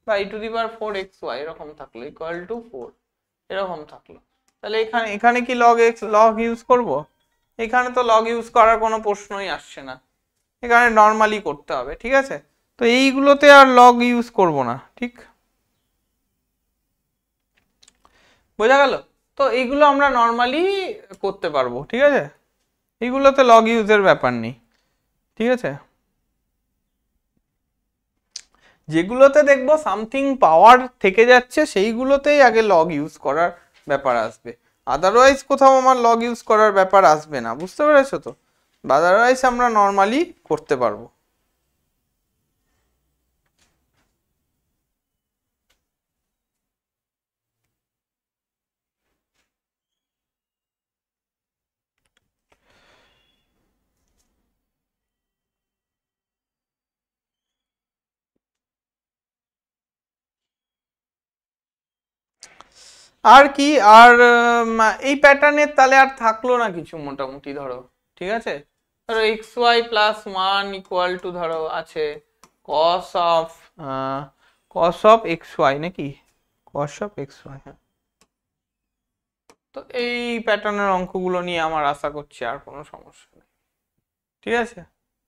Speaker 1: বা ই টু দি পাওয়ার 4xy এরকম থাকলো ইকুয়াল টু 4, এরকম থাকলো, তাহলে এখানে এখানে কি লগ এক্স লগ ইউজ করব? এখানে তো লগ ইউজ করার কোনো প্রশ্নই আসছে না, এখানে নর্মালি করতে হবে, ঠিক আছে। তো এইগুলোতে আর লগ ইউজ করব না, ঠিক, বোঝা গেল? তো এইগুলো আমরা নর্মালি করতে পারবো, ঠিক আছে, এইগুলোতে লগ ইউজের ব্যাপার নেই, ঠিক আছে। যেগুলোতে দেখবো সামথিং পাওয়ার থেকে যাচ্ছে সেইগুলোতেই আগে লগ ইউজ করার ব্যাপার আসবে, আদারওয়াইজ কোথাও আমার লগ ইউজ করার ব্যাপার আসবে না, বুঝতে পেরেছো তো? আদারওয়াইজ আমরা নর্মালি করতে পারবো। আর কি, আর এই প্যাটার্নের তাহলে আর থাকলো না কিছু মোটামুটি, ধরো ঠিক আছে, ধরো x y plus one equal to ধরো আছে কস অফ এক্স ওয়াই নাকি, কস অফ এক্স ওয়াই, হ্যাঁ। তো এই প্যাটার্নের অঙ্কগুলো নিয়ে আমার আশা করছি আর কোনো সমস্যা নেই, ঠিক আছে।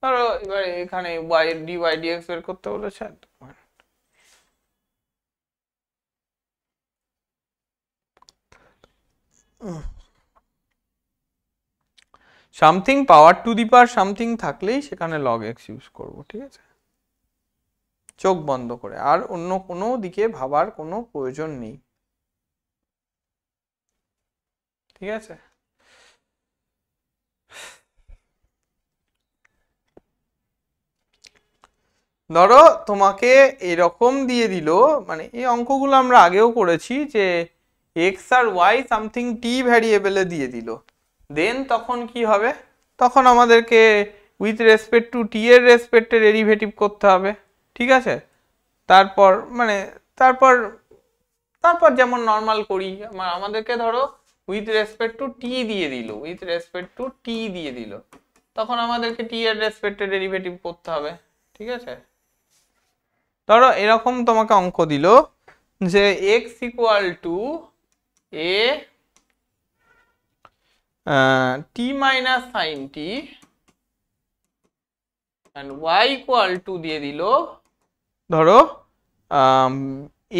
Speaker 1: ধরো এবার এখানে ওয়াই ডি ওয়াই ডিএক্স বের করতে বলেছে, something power two the power something থাকলেই সেখানে লগ এক্স ইউজ করব, ঠিক আছে, চোখ বন্ধ করে, আর অন্য কোনো দিকে ভাবার কোনো প্রয়োজন নেই, ঠিক আছে। ধরো তোমাকে এরকম দিয়ে দিল, মানে এই অঙ্কগুলো আমরা আগেও করেছি, যে এক্স আর ওয়াই সামথিং টি ভ্যারিয়েবলে দিয়ে দিল, দেন তখন কি হবে, তখন আমাদেরকে উইথ রেসপেক্ট টু টি এর রেসপেক্টে ডেরিভেটিভ করতে হবে, ঠিক আছে। তারপর মানে তারপর তারপর যেমন নর্মাল করি, আমাদেরকে ধরো উইথ রেসপেক্ট টু টি দিয়ে দিল, উইথ রেসপেক্ট টু টি দিয়ে দিল, তখন আমাদেরকে টি এর রেসপেক্টে ডেরিভেটিভ করতে হবে, ঠিক আছে। ধরো এরকম তোমাকে অঙ্ক দিল যে x equal two a T minus sine T and y equal to দিয়ে দিল ধরো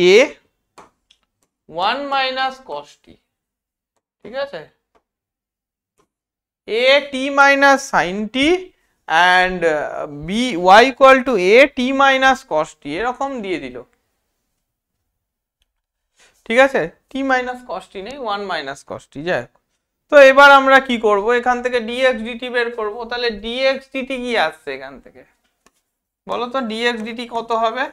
Speaker 1: a 1 মাইনাস cos t, ঠিক আছে, a t minus sine t and b y equal two a t minus cos t, এরকম দিয়ে দিল, ঠিক আছে। t মাইনাস cos t নেই, 1 মাইনাস cos t, যাই হোক। তো এবার আমরা কি করব, এখান থেকে dx dt বের করব, তাহলে dx dt কি আসছে এখান থেকে বলো তো, dx dt কত হবে?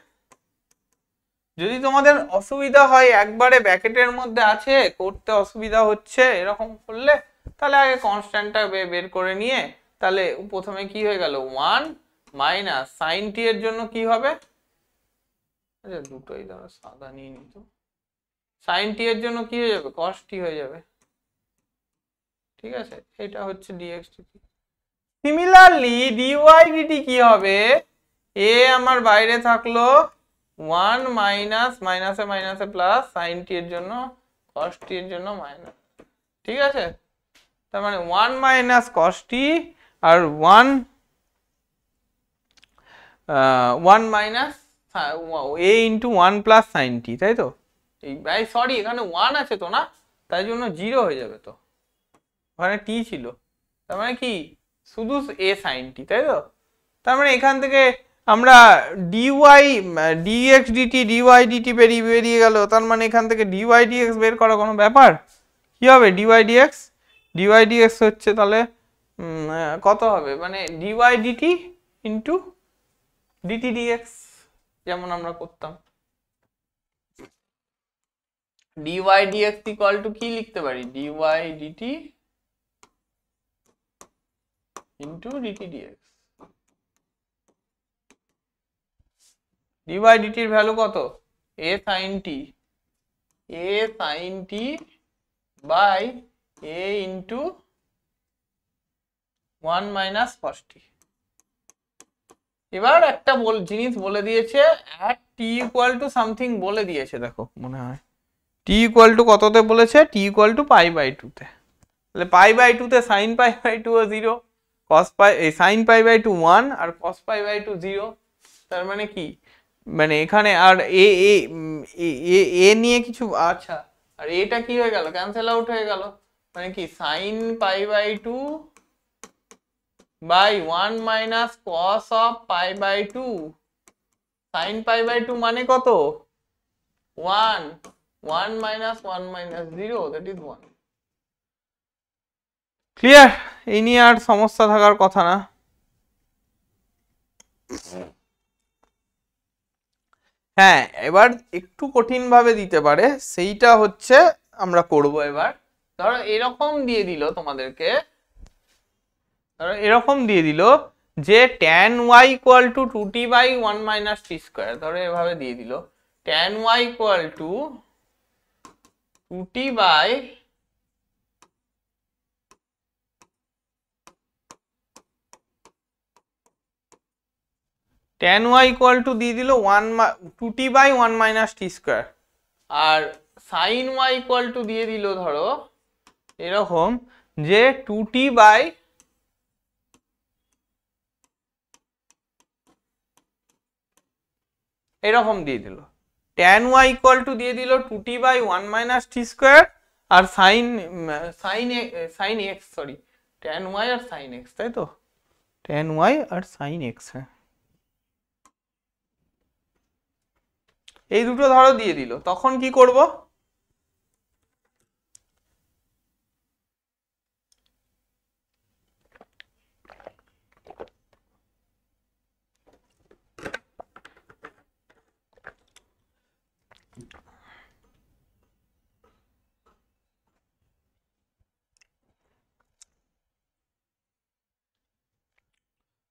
Speaker 1: যদি তোমাদের অসুবিধা হয়, একবারে ব্র্যাকেটের মধ্যে আছে করতে অসুবিধা হচ্ছে এরকম করলে, তাহলে আগে কনস্ট্যান্টটা বের করে নিয়ে, তাহলে প্রথমে কি হয়ে গেল 1 মাইনাস সাইন টি এর জন্য কি হবে, আচ্ছা দুটোই ধরো সাদা নিয়ে নিত, সাইন টি এর জন্য কি হয়ে যাবে, cos t হয়ে যাবে, ঠিক আছে, এটা হচ্ছে dx dt। Similarly dy dt কি হবে, a আমার বাইরে থাকলো 1 মাইনাস মাইনাসে মাইনাসে প্লাস সাইন টি এর জন্য cos t এর জন্য মাইনাস, ঠিক আছে। তার মানে 1 মাইনাস cos t আর 1 minus a into 1 plus sine t, তাই তো, এই সরি এখানে 1 আছে তো না, তাই জন্য 0 হয়ে যাবে। তো ওখানে টি ছিল, তার মানে কি শুধু a sin t, তাই তো? তার মানে এখান থেকে আমরা dy dx dt dy dt বেরিয়ে গেল, তার মানে এখান থেকে dy dx বের করা কোনো ব্যাপার? কি হবে dy dx? dy dx হচ্ছে তাহলে কত হবে, মানে dy dt into dt dx, যেমন আমরা করতাম। dy dx ইকুয়াল টু কি লিখতে পারি, dy dt into dt dx। dy dt এর ভ্যালু কত, a sin t, a sin t by a into 1 minus cos t। এবার একটা জিনিস বলে দিয়েছে, at t equal to something বলে দিয়েছে, দেখো মনে হয় t ইকুয়াল টু কততে বলেছে, t equal to pi by 2 তে। তাহলে পাই বাই 2 তে sin পাই বাই 2 ও 0, cos pi sin pi by 2 1 আর cos পাই বাই 2 0। তার মানে কি, মানে এখানে আর এ এ এ নিয়ে কিছু, আচ্ছা, আর এটা কি হয়ে গেল, ক্যান্সেল আউট হয়ে গেল, মানে কি sin pi by 2 by 1 minus cos of pi by 2। sin pi by 2 মানে কত, 1, 1 minus 1 minus 0, that is 1। Clear? এই নিয়ে আর সমস্যা থাকার কথা না। হ্যাঁ, এবার একটু কঠিন ভাবে দিতে পারে, সেইটা হচ্ছে আমরা করব। এবার ধরো এরকম দিয়ে দিল তোমাদেরকে, ধরো এরকম দিয়ে দিল যে tan y equal to 2t by 1 minus t square, ধরো এভাবে দিয়ে দিল tan y equal to 2t by tan y equal to দিয়ে দিল 2t by 1 minus t square, আর sin y ইকুয়াল টু দিয়ে দিল ধরো এরকম যে 2t বাই এরকম দিয়ে দিল, tan y ইকুয়াল টু দিয়ে দিল 2t by 1 minus t square, আর sin x, sorry tan y আর sin x, তাই তো? tan y আর sin x, হ্যাঁ এই দুটো ধরো দিয়ে দিল, তখন কি করব,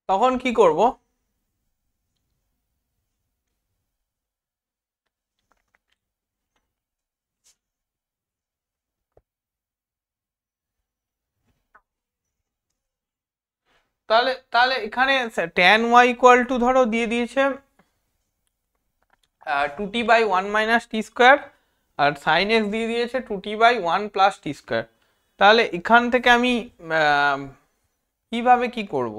Speaker 1: তখন কি করব, তাহলে তাহলে এখানে tan y ইকুয়াল টু ধরো দিয়ে দিয়েছে 2t by 1 minus t square, আর sin x দিয়ে দিয়েছে 2t by 1 plus t square. তাহলে এখান থেকে আমি কিভাবে কি করব,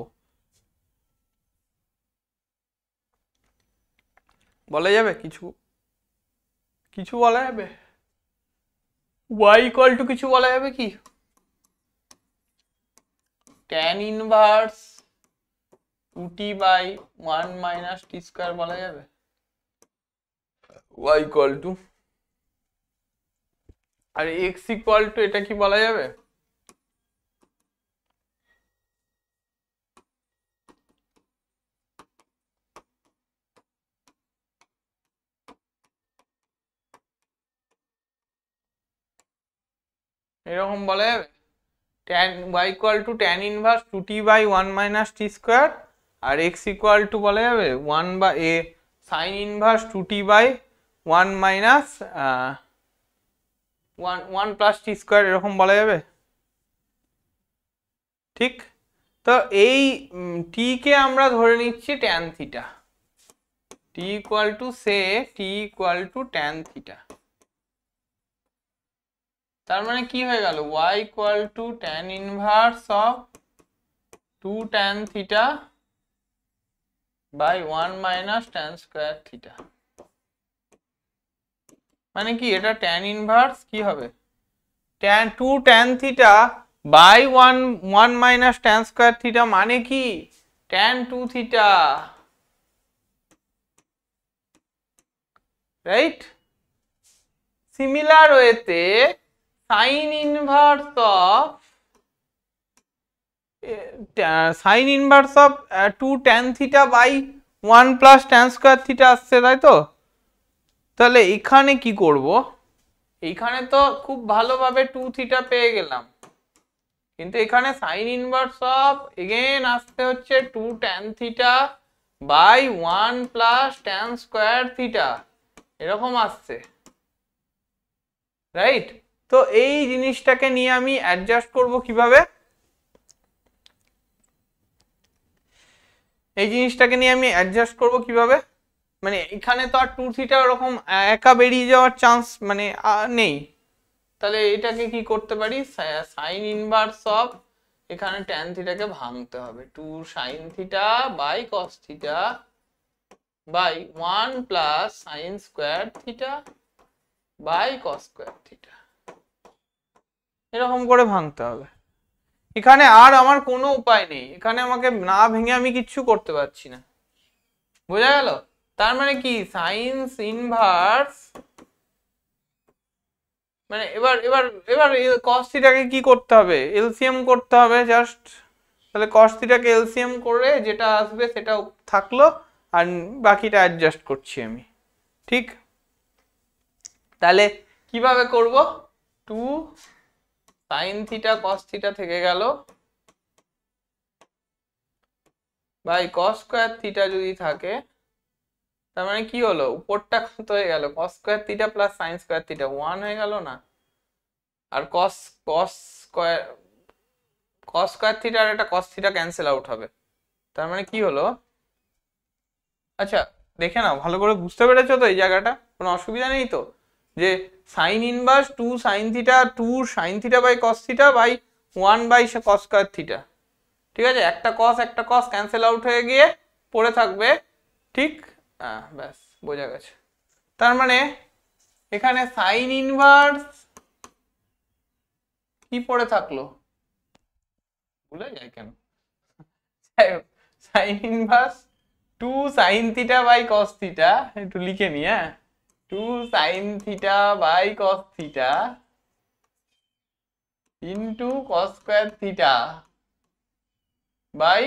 Speaker 1: বলা যাবে কিছু, কিছু বলা যাবে, y ইকুয়াল টু কিছু বলা যাবে কি, tan inverse 2t by 1 minus t square বলা যাবে, y ইকুয়াল টু, আর x ইকুয়াল টু এটা কি বলা যাবে, এরকম বলা যাবে, tan y equal to tan inverse 2t by 1 minus t square, আর x ইকুয়াল টু বলা যাবে 1 বা a sin inverse 2t by 1 minus 1 plus t square, এরকম বলা যাবে, ঠিক? তো এই t কে আমরা ধরে নিচ্ছি tan theta, t equal to say t equal to tan theta. তার মানে কি হয়ে গেল, y equal to tan inverse of 2 tan theta by 1 minus tan square theta. মানে কি এটা tan ইনভার্স কি হবে, 2 tan theta by 1 minus tan square theta মানে কি tan 2 theta, right? Similar way তে sin inverse of 2 tan theta by 1 plus tan square theta আসছে, তাই তো? তাহলে এখানে কি করব, এখানে তো খুব ভালোভাবে 2 থিটা পেয়ে গেলাম, কিন্তু এখানে sin inverse of again আসতে হচ্ছে 2 tan theta by 1 plus tan square theta, এরকম আসছে, রাইট? তো এই জিনিসটাকে নিয়ে আমি অ্যাডজাস্ট করব কিভাবে, এই জিনিসটাকে নিয়ে আমি অ্যাডজাস্ট করব কিভাবে, মানে এখানে তো আর 2 থিটা ওরকম একা বেরিয়ে যাওয়ার চান্স মানে নেই, তাহলে এটাকে কি করতে পারি, সাইন ইনভার্স অফ এখানে tan থিটাকে ভাঙতে হবে, 2 sin theta by cos theta by 1 plus sin square theta by cos square theta, এরকম করে ভাঙতে হবে। এখানে আর আমার কোনো উপায় নেই, এখানে আমাকে না ভেঙে আমি কিচ্ছু করতে পারছি না, বোঝা গেল? তার মানে কি সাইন্স ইনভার্স, মানে এবার এবার এবার cos থিটাকে কি করতে হবে, এলসিএম করতে হবে জাস্ট, তাহলে cos থিটাকে এলসিএম করে যেটা আসবে সেটা থাকলো, আর বাকিটা অ্যাডজাস্ট করছি আমি, ঠিক? তাহলে কিভাবে করব, 2 sin থিটা cos থিটা থেকে গেল বাই cos স্কয়ার থিটা যদি থাকে, তার মানে কি হলো, উপরটা কত হয়ে গেল, cos square theta plus sin square theta 1 হয়ে গেল না, আর cos স্কয়ার থিটা আর একটা cos থিটা ক্যান্সেল আউট হবে, তার মানে কি হলো, আচ্ছা দেখে নাও ভালো করে, বুঝতে পেরেছো তো এই জায়গাটা, কোনো অসুবিধা নেই তো, যে sin inverse 2 sin theta 2 sin theta by cos theta by 1 by cos square theta, ঠিক আছে? একটা cos ক্যান্সেল আউট হয়ে গিয়ে পড়ে থাকবে, ঠিক? ব্যাস বোঝা গেছে। তার মানে এখানে সাইন ইনভার্স কি পড়ে থাকলো, ভুলে যায় কেন, sine inverse 2 sin theta by cos theta, একটু লিখে নি, 2 sin theta by cos theta into cos square theta by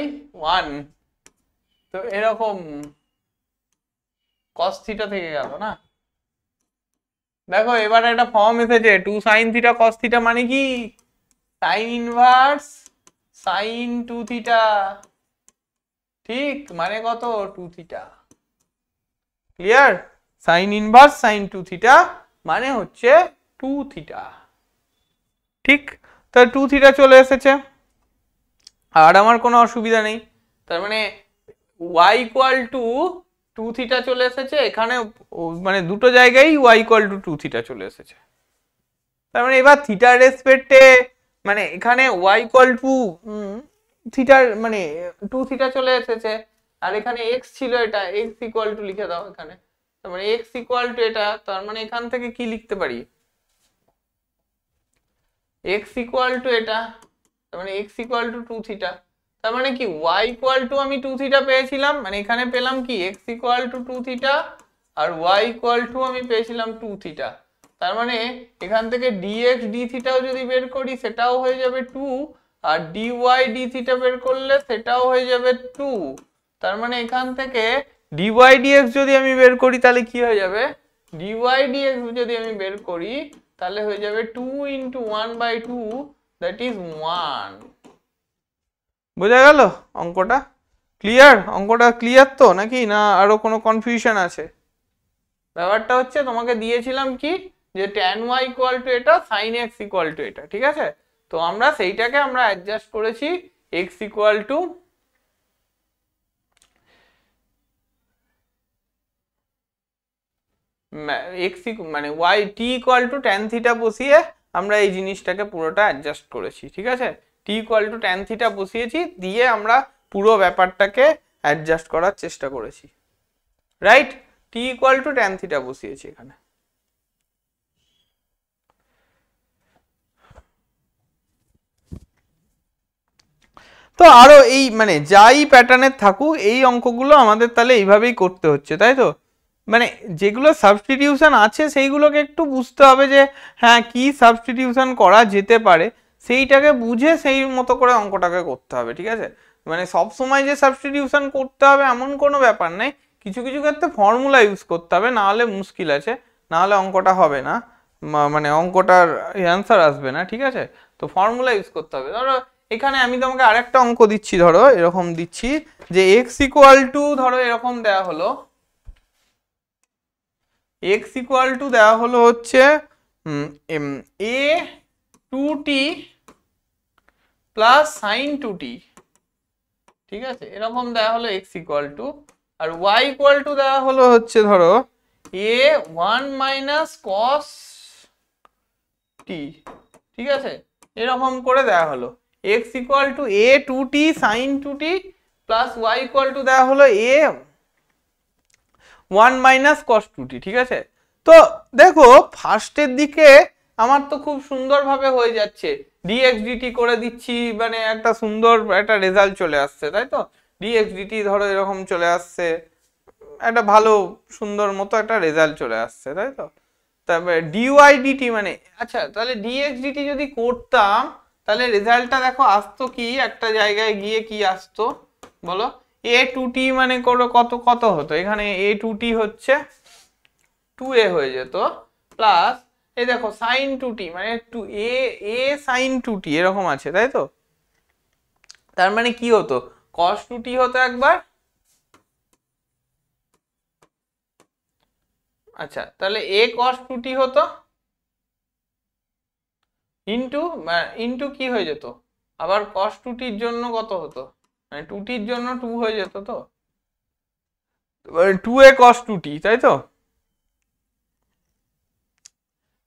Speaker 1: 1, তো এরকম cos থিটা থেকে গেল না, দেখো এবার একটা ফর্ম এসেছে, 2 sin থিটা cos থিটা মানে কি sin ইনভার্স sin 2 থিটা, ঠিক? মানে কত, 2 theta, clear? sin inverse sin 2 theta মানে হচ্ছে 2 থিটা, ঠিক? তাহলে 2 থিটা চলে এসেছে, আর আমার কোনো অসুবিধা নেই, তার মানে y ইকুয়াল টু 2 থিটা চলে এসেছে এখানে, মানে দুটো জায়গায় y ইকুয়াল টু 2 থিটা চলে এসেছে, তার মানে এবার থিটার রেসপেক্টে, মানে এখানে y ইকুয়াল টু থিটার মানে 2 থিটা চলে এসেছে, আর এখানে x ছিল, এটা x ইকুয়াল টু লিখে দাও এখানে, তার মানে x ইকুয়াল টু এটা, তার মানে এখান থেকে কি লিখতে পারি, x ইকুয়াল টু এটা, তার মানে x ইকুয়াল টু 2 থিটা, তার মানে কি y ইকুয়াল টু আমি 2 থিটা পেয়েছিলাম, মানে এখানে পেলাম কি x ইকুয়াল টু 2 থিটা, আর y ইকুয়াল টু আমি পেয়েছিলাম 2 থিটা, তার মানে এখান থেকে dx d থিটাও যদি বের করি সেটাও হয়ে যাবে 2, আর dy d থিটা বের করলে সেটাও হয়ে যাবে 2, তার মানে এখান থেকে dy dx যদি আমি বের করি তাহলে কি হয়ে যাবে, dy dx যদি আমি বের করি তাহলে হয়ে যাবে 2 into 1/2, that is 1, বোঝা গেল অঙ্কটা? ক্লিয়ার? অঙ্কটা ক্লিয়ার তো নাকি, না আরো কোনো কনফিউশন আছে? ব্যাপারটা হচ্ছে তোমাকে দিয়েছিলাম কি, যে tan y ইকুয়াল টু এটা, sin x ইকুয়াল টু এটা, ঠিক আছে? তো আমরা সেইটাকে আমরা অ্যাডজাস্ট করেছি x ইকুয়াল টু মানে y t equal to tan theta বসিয়ে আমরা এই জিনিসটাকে পুরোটা অ্যাডজাস্ট করেছি, ঠিক আছে? t equal to tan theta বসিয়েছি, দিয়ে আমরা পুরো ব্যাপারটাকে অ্যাডজাস্ট করার চেষ্টা করেছি, right? t equal to tan theta বসিয়েছি এখানে। তো আরো এই মানে যাই প্যাটার্নের থাকুক এই অঙ্কগুলো আমাদের তাহলে এইভাবেই করতে হচ্ছে, তাই তো? মানে যেগুলো সাবস্টিটিউশন আছে সেইগুলোকে একটু বুঝতে হবে যে হ্যাঁ কি সাবস্টিটিউশন করা যেতে পারে, সেইটাকে বুঝে সেই মতো করে অঙ্কটাকে করতে হবে, ঠিক আছে? মানে সব সময় যে সাবস্টিটিউশন করতে হবে এমন কোনো ব্যাপার নেই, কিছু কিছু ক্ষেত্রে ফর্মুলা ইউজ করতে হবে, না হলে মুশকিল আছে, না হলে অঙ্কটা হবে না, মানে অঙ্কটার অ্যান্সার আসবে না, ঠিক আছে? তো ফর্মুলা ইউজ করতে হবে। ধরো এখানে আমি তোমাকে আরেকটা অঙ্ক দিচ্ছি, ধরো এরকম দিচ্ছি যে এক্স ইকুয়াল টু, ধরো এরকম দেওয়া হলো, এক্স ইকুয়াল টু দেওয়া হলো হচ্ছে a two t plus sine two t, ঠিক আছে? এরকম দেওয়া হলো এক্স ইকুয়াল টু, আর ওয়াই ইকুয়াল টু দেওয়া হলো হচ্ছে ধরো এ ওয়ান মাইনাস কস টি, ঠিক আছে? এরকম করে দেওয়া হলো x equal to a two t sine two t plus y equal to দেওয়া হলো a one minus cos two t, ঠিক আছে? তো দেখো ফার্স্টের দিকে আমার তো খুব সুন্দরভাবে হয়ে যাচ্ছে, ডিএক্স ডিটি করে দিচ্ছি, মানে একটা সুন্দর একটা রেজাল্ট চলে আসছে, তাই তো? ডিএক্স ডিটি ধরো এরকম চলে আসছে, একটা ভালো সুন্দর মতো একটা রেজাল্ট চলে আসছে, তাই তো? তারপরে ডিওয়াই ডিটি মানে আচ্ছা তাহলে ডিএক্স ডিটি যদি করতাম তাহলে রেজাল্টটা দেখো আসতো কি, একটা জায়গায় গিয়ে কি আসতো বলো, এ টু টি মানে কত কত হতো, এখানে এ টু টি হচ্ছে 2a হয়ে যেত, প্লাস এই দেখো সাইন টু টি মানে টু এ এ সাইন টু টি এরকম আছে, তাই তো? তার মানে কি হতো, কস টু টি হতো একবার, আচ্ছা তাহলে এ কস টু টি হতো ইন্টু ইন্টু কি হয়ে যেত আবার কস টু টির জন্য কত হতো, মানে টু টির জন্য 2 হয়ে যেত, তো 2a cos 2t, তাই তো?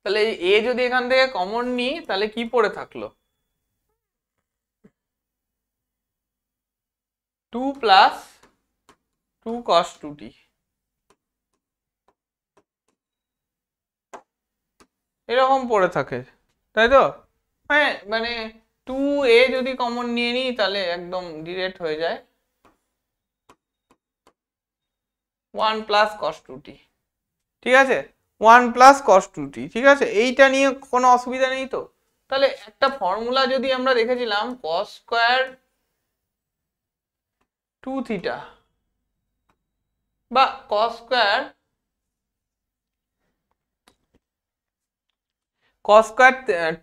Speaker 1: তাহলে এ যদি এখান থেকে কমন নিই তাহলে কি পড়ে থাকলো, 2 প্লাস 2 cos 2t, এরকম পড়ে থাকে, তাই তো? হ্যাঁ মানে 2a যদি কমন নিয়ে নিই তাহলে একদম ডিরেক্ট হয়ে যায় 1 প্লাস cos 2t, ঠিক আছে? 1 প্লাস cos 2t, ঠিক আছে? এইটা নিয়ে কোনো অসুবিধা নেই তো? তাহলে একটা ফর্মুলা যদি আমরা দেখেছিলাম cos স্কয়ার 2 থিটা বা cos square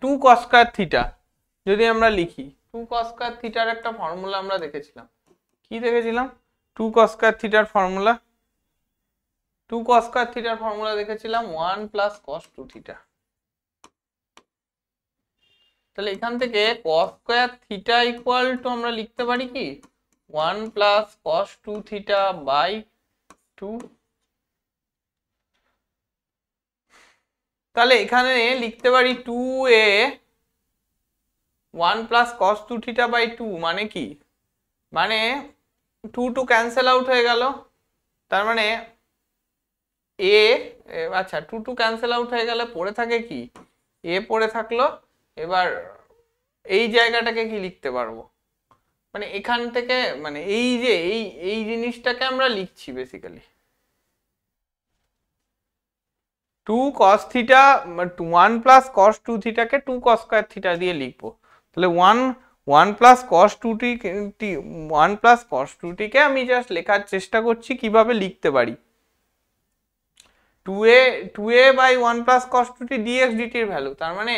Speaker 1: 2 cos square theta যদি আমরা লিখি, 2 cos স্কয়ার থিটার একটা ফর্মুলা আমরা দেখেছিলাম, কি দেখেছিলাম? 2 cos স্কয়ার থিটার ফর্মুলা, 2 cos স্কয়ার থিটার ফর্মুলা দেখেছিলাম 1 প্লাস cos 2 থিটা। তাহলে এখান থেকে cos square theta equal to আমরা লিখতে পারি কি 1 প্লাস cos 2 থিটা বাই 2, তাহলে এখানে লিখতে পারি 2a 1 plus cos 2 theta by 2 মানে কি, মানে 2 টু ক্যান্সেল আউট হয়ে গেল, তার মানে এ আচ্ছা 2 টু ক্যান্সেল আউট হয়ে গেলে পড়ে থাকে কি এ পড়ে থাকলো, এবার এই জায়গাটাকে কি লিখতে পারবো, মানে এখান থেকে মানে এই যে এই জিনিসটাকে আমরা লিখছি basically 2 cos theta 1 plus cos 2 থিটাকে 2 cos স্কয়ার থিটা দিয়ে লিখবো, তাহলে 1 plus cos 2t 1 plus cos 2t কে আমি জাস্ট লেখার চেষ্টা করছি কিভাবে লিখতে পারি 2a by 1 plus cos 2t dx dt এর ভ্যালু, তার মানে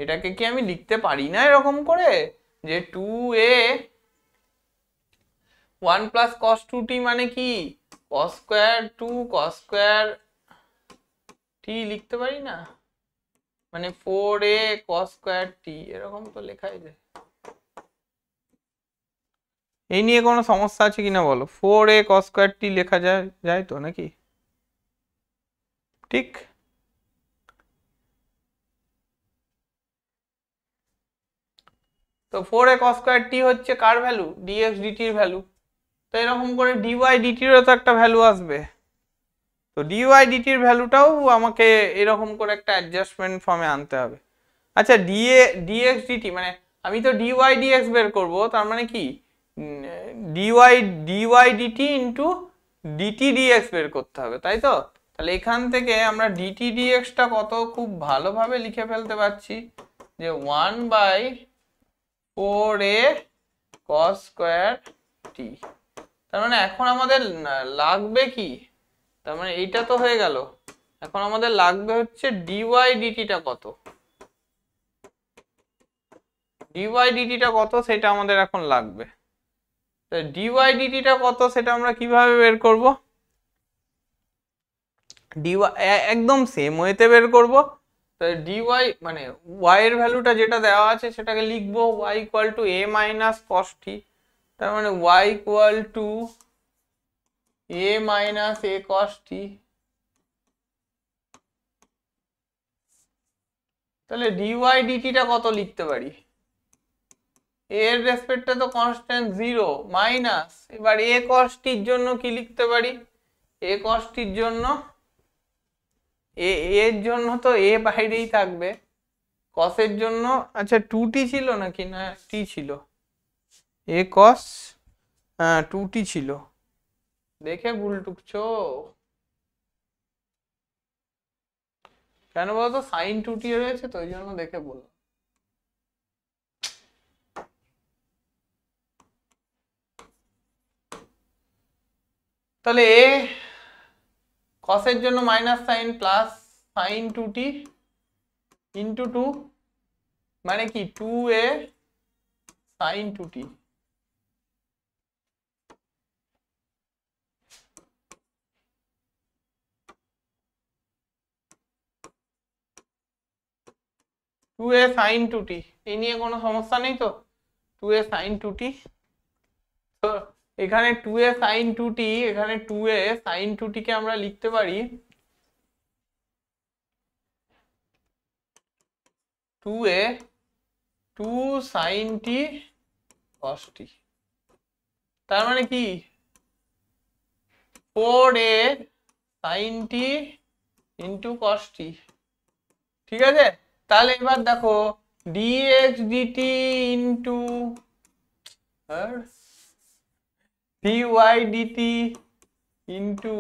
Speaker 1: এটাকে কি আমি লিখতে পারি না এরকম করে যে 2a 1 প্লাস cos 2t মানে কি cos square 2 cos square t লিখতে পারি না, মানে 4a cos স্কয়ার t এরকম তো লেখাই যায়। এই নিয়ে কোনো সমস্যা আছে কিনা বলো, 4a cos স্কয়ার t লেখা যায় তো নাকি, ঠিক? তো 4a cos স্কয়ার t হচ্ছে কার ভ্যালু, dx dt এর ভ্যালু, তো এরকম করে dy dt এরও তো একটা ভ্যালু আসবে, তো dy dt এর ভ্যালুটাও আমাকে এরকম করে একটা অ্যাডজাস্টমেন্ট ফর্মে আনতে হবে। আচ্ছা dx dt মানে আমি তো dy dx বের করব, তার মানে কি dy dy dt into dt dx বের করতে হবে, তাই তো? তাহলে এখান থেকে আমরা ডিটি ডিএক্সটা কত খুব ভালোভাবে লিখে ফেলতে পারছি যে 1/4a cos স্কয়ার টি। তার মানে এখন আমাদের লাগবে কি, তার মানে এইটা তো হয়ে গেল, এখন আমাদের লাগবে হচ্ছে ডিওয়াই ডিটিটা কত, ডিওয়াই ডিটিটা কত সেটা আমাদের এখন লাগবে। ডিওয়াই ডিটিটা কত সেটা আমরা কিভাবে বের করব? ডিওয়াই একদম সেম ওয়েতে বের করব। তো ডিওয়াই মানে ওয়াই এর ভ্যালুটা যেটা দেওয়া আছে সেটাকে লিখবো y equal to a minus cos t. তার মানে y equal to a minus a cos t. তাহলে ডিওয়াই ডিটিটা কত লিখতে পারি? এর রেসপেক্টে তো কনস্ট্যান্ট 0 মাইনাস, এবার এ কস টির জন্য কি লিখতে পারি? এ কস টির জন্য এর জন্য তো এ বাইরেই থাকবে, কসের জন্য আচ্ছা 2t ছিল নাকি না টি ছিল, এ কস 2t ছিল, দেখে ভুল টুকছো কেন বলতো? সাইন 2t রয়েছে তো ওই জন্য দেখে বললাম। তাহলে এ কসের জন্য minus sine plus sign 2t into 2 মানে কি 2a sign 2t। 2a sign 2t, এই নিয়ে কোনো সমস্যা নেই তো? 2a সাইন 2t, তো এখানে 2a সাইন 2t, এখানে 2a সাইন 2t কে আমরা লিখতে পারি 2a 2 sign t cos t। তার মানে কি 4a sine t into cos t, ঠিক আছে? তাহলে এবার দেখো dx dt into dy dt into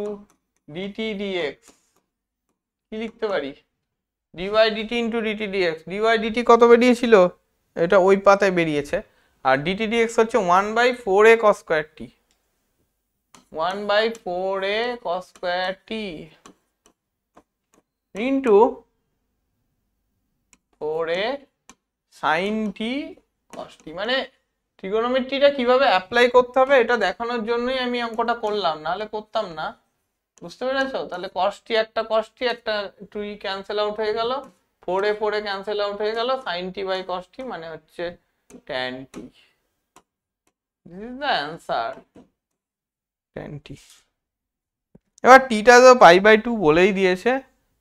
Speaker 1: dt dx কি লিখতে পারি? dy dt into dt dx, dy dt কত বেরিয়েছিল? এটা ওই পাতায় বেরিয়েছে, আর dt dx হচ্ছে 1/4a cos square t, 1/4a cos square t into 4a sin t cos t। মানে ট্রিগোনোমেট্রিটা কিভাবে অ্যাপ্লাই করতে হবে এটা দেখানোর জন্যই আমি অঙ্কটা করলাম, নাহলে করতাম না, বুঝতে পেরেছো? তাহলে cos t একটা cos t একটা 2 ক্যান্সেল আউট হয়ে গেল, 4a 4a ক্যান্সেল আউট হয়ে গেল, sin t বাই cos t মানে হচ্ছে tan t। This is the answer, tan t। এবার টিটা তো π/2 বলেই দিয়েছে,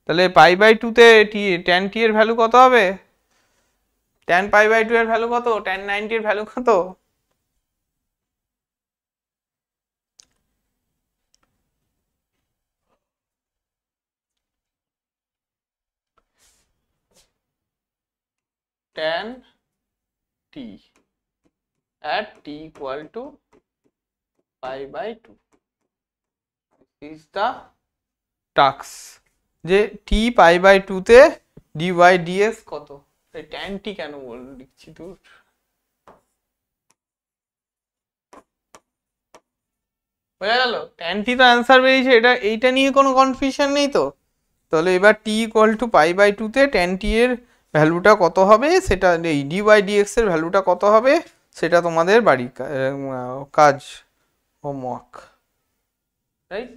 Speaker 1: তাহলে π/2 তে tan t এর ভ্যালু কত হবে? tan π/2 এর ভ্যালু কত? tan 90 এর ভ্যালু কত? tan t at t equal to π/2 is the tax, যে t π/2 তে dy dx কত? এই tan t কেন লিখছি তুই? বোঝা গেল? tan t তো অ্যান্সার বেরিয়েছে, এটা এইটা নিয়ে কোনো কনফিউশন নেই তো? তাহলে এবার t ইকুয়াল টু π/2 তে tan t এর ভ্যালুটা কত হবে সেটা, এই dy dx এর ভ্যালুটা কত হবে সেটা তোমাদের বাড়ির কাজ, হোমওয়ার্ক, রাইট?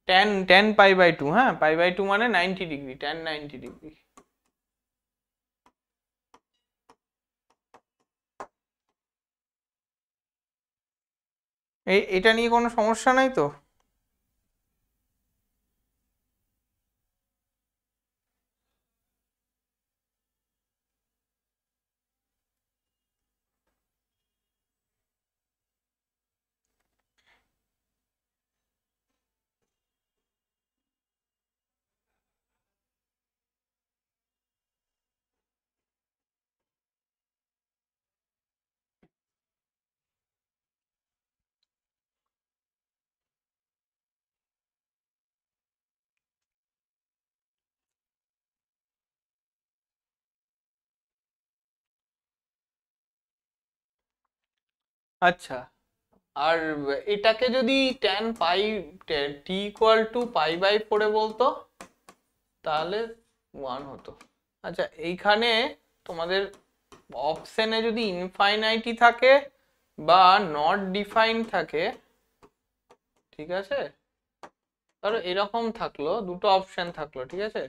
Speaker 1: tan π/2, হ্যাঁ π/2 মানে 90 ডিগ্রি, tan 90 ডিগ্রি। এটা নিয়ে কোনো সমস্যা নাই তো? আচ্ছা, আর এটাকে যদি tan পাই t ইকুয়াল টু π/4 বলতো তাহলে 1 হতো। আচ্ছা, এইখানে তোমাদের অপশনে যদি ইনফাইনাইটি থাকে বা নট ডিফাইন থাকে, ঠিক আছে, ধরো এরকম থাকলো, দুটো অপশন থাকলো, ঠিক আছে,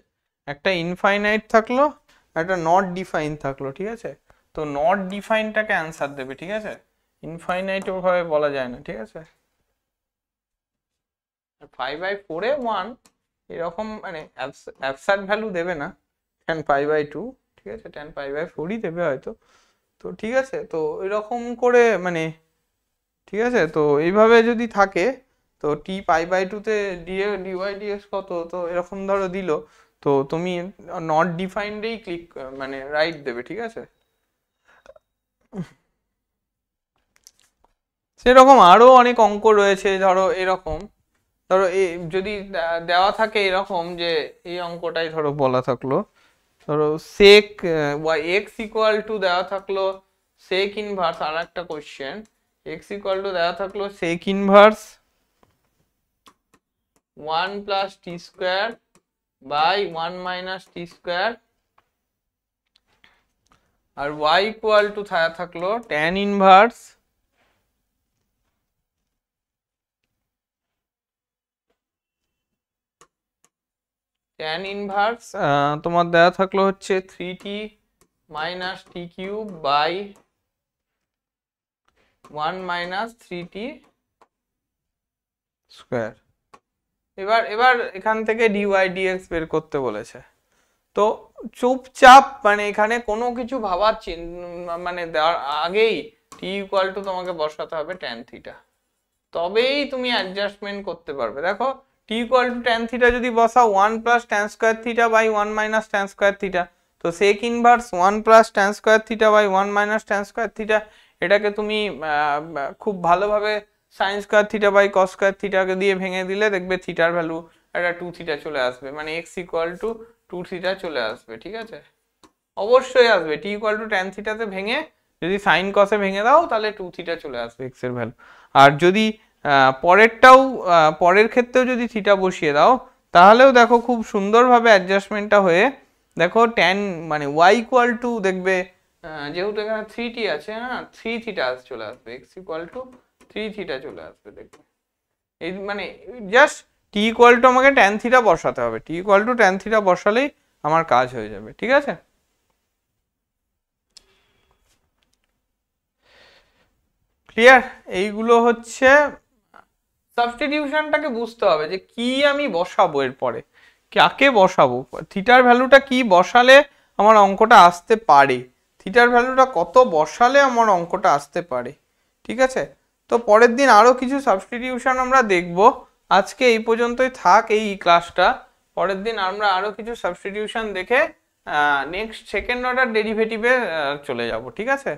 Speaker 1: একটা ইনফাইনাইট থাকলো, একটা নট ডিফাইন থাকলো, ঠিক আছে, তো নট ডিফাইনটাকে অ্যান্সার দেবে, ঠিক আছে, ইনফাইনাইট ওভাবে বলা যায় না, ঠিক আছে। 5/4 1 এরকম মানে অ্যাবসার্ড ভ্যালু দেবে না, tan π/2, ঠিক আছে, tan π/4ই দেবে হয়তো, তো ঠিক আছে, তো এরকম করে মানে, ঠিক আছে, তো এইভাবে যদি থাকে তো t π/2 তে dy/dx কত, তো এরকম ধরো দিল, তো তুমি নট ডিফাইন্ডেই ক্লিক মানে রাইট দেবে, ঠিক আছে। সেরকম আরো অনেক অঙ্ক রয়েছে, ধরো এরকম, ধরো যদি দেওয়া থাকে এরকম যে এই অঙ্কটাই ধরো বলা থাকলো, ধরো সেক এক্স ইকুয়াল টু দেওয়া থাকলো সেক ইনভার্স, আর একটা কোশ্চেন এক্স ইকুয়াল টু দেওয়া থাকলো sec inverse 1 plus t square by 1 minus t square, আর y ইকুয়াল টু থাকলো tan ইনভার্স তোমার দেওয়া থাকলো হচ্ছে 3t minus t cube by 1 minus 3t square. এবার এখান থেকে dy/dx বের করতে বলেছে, তো চুপচাপ মানে এখানে কোনো কিছু ভাবার মানে দেওয়ার আগেই t ইকুয়াল টু তোমাকে বসাতে হবে tan থিটা, তবেই তুমি অ্যাডজাস্টমেন্ট করতে পারবে। দেখো t equal to tan theta যদি বসাও 1 plus tan square theta by 1 minus tan square theta, তো sec inverse 1 plus tan square theta by 1 minus tan square theta, এটাকে তুমি খুব ভালোভাবে sine square theta by cos square থিটাকে দিয়ে ভেঙে দিলে দেখবে থিটার ভ্যালু একটা 2 থিটা চলে আসবে, মানে x ইকুয়াল টু 2 থিটা চলে আসবে, ঠিক আছে, অবশ্যই আসবে। t ইকুয়াল টু tan থিটাতে ভেঙে যদি সাইন কসে ভেঙে দাও তাহলে 2 থিটা চলে আসবে x এর ভ্যালু, আর যদি পরের ক্ষেত্রেও যদি থিটা বসিয়ে দাও তাহলেও দেখো খুব সুন্দরভাবে অ্যাডজাস্টমেন্টটা হয়ে দেখো tan মানে y ইকুয়াল টু দেখবে যেহেতু এখানে 3t আছে না, 3 থিটা চলে আসবে, x ইকুয়াল টু 3 থিটা চলে আসবে, দেখবে এই মানে জাস্ট t ইকুয়াল টু আমাকে tan থিটা বসাতে হবে, t equal to tan theta বসালেই আমার কাজ হয়ে যাবে, ঠিক আছে। ক্লিয়ার? এইগুলো হচ্ছে সাবস্টিটিউশনটাকে বুঝতে হবে যে কি আমি বসাবো, এরপরে কাকে বসাবো, থিটার ভ্যালুটা কি বসালে আমার অঙ্কটা আসতে পারে, থিটার ভ্যালুটা কত বসালে আমার অঙ্কটা আসতে পারে, ঠিক আছে। তো পরের দিন আরো কিছু সাবস্টিটিউশন আমরা দেখব, আজকে এই পর্যন্তই থাক এই ক্লাসটা, পরের দিন আমরা আরো কিছু সাবস্টিটিউশন দেখে নেক্সট সেকেন্ড অর্ডার ডেরিভেটিভে চলে যাব, ঠিক আছে।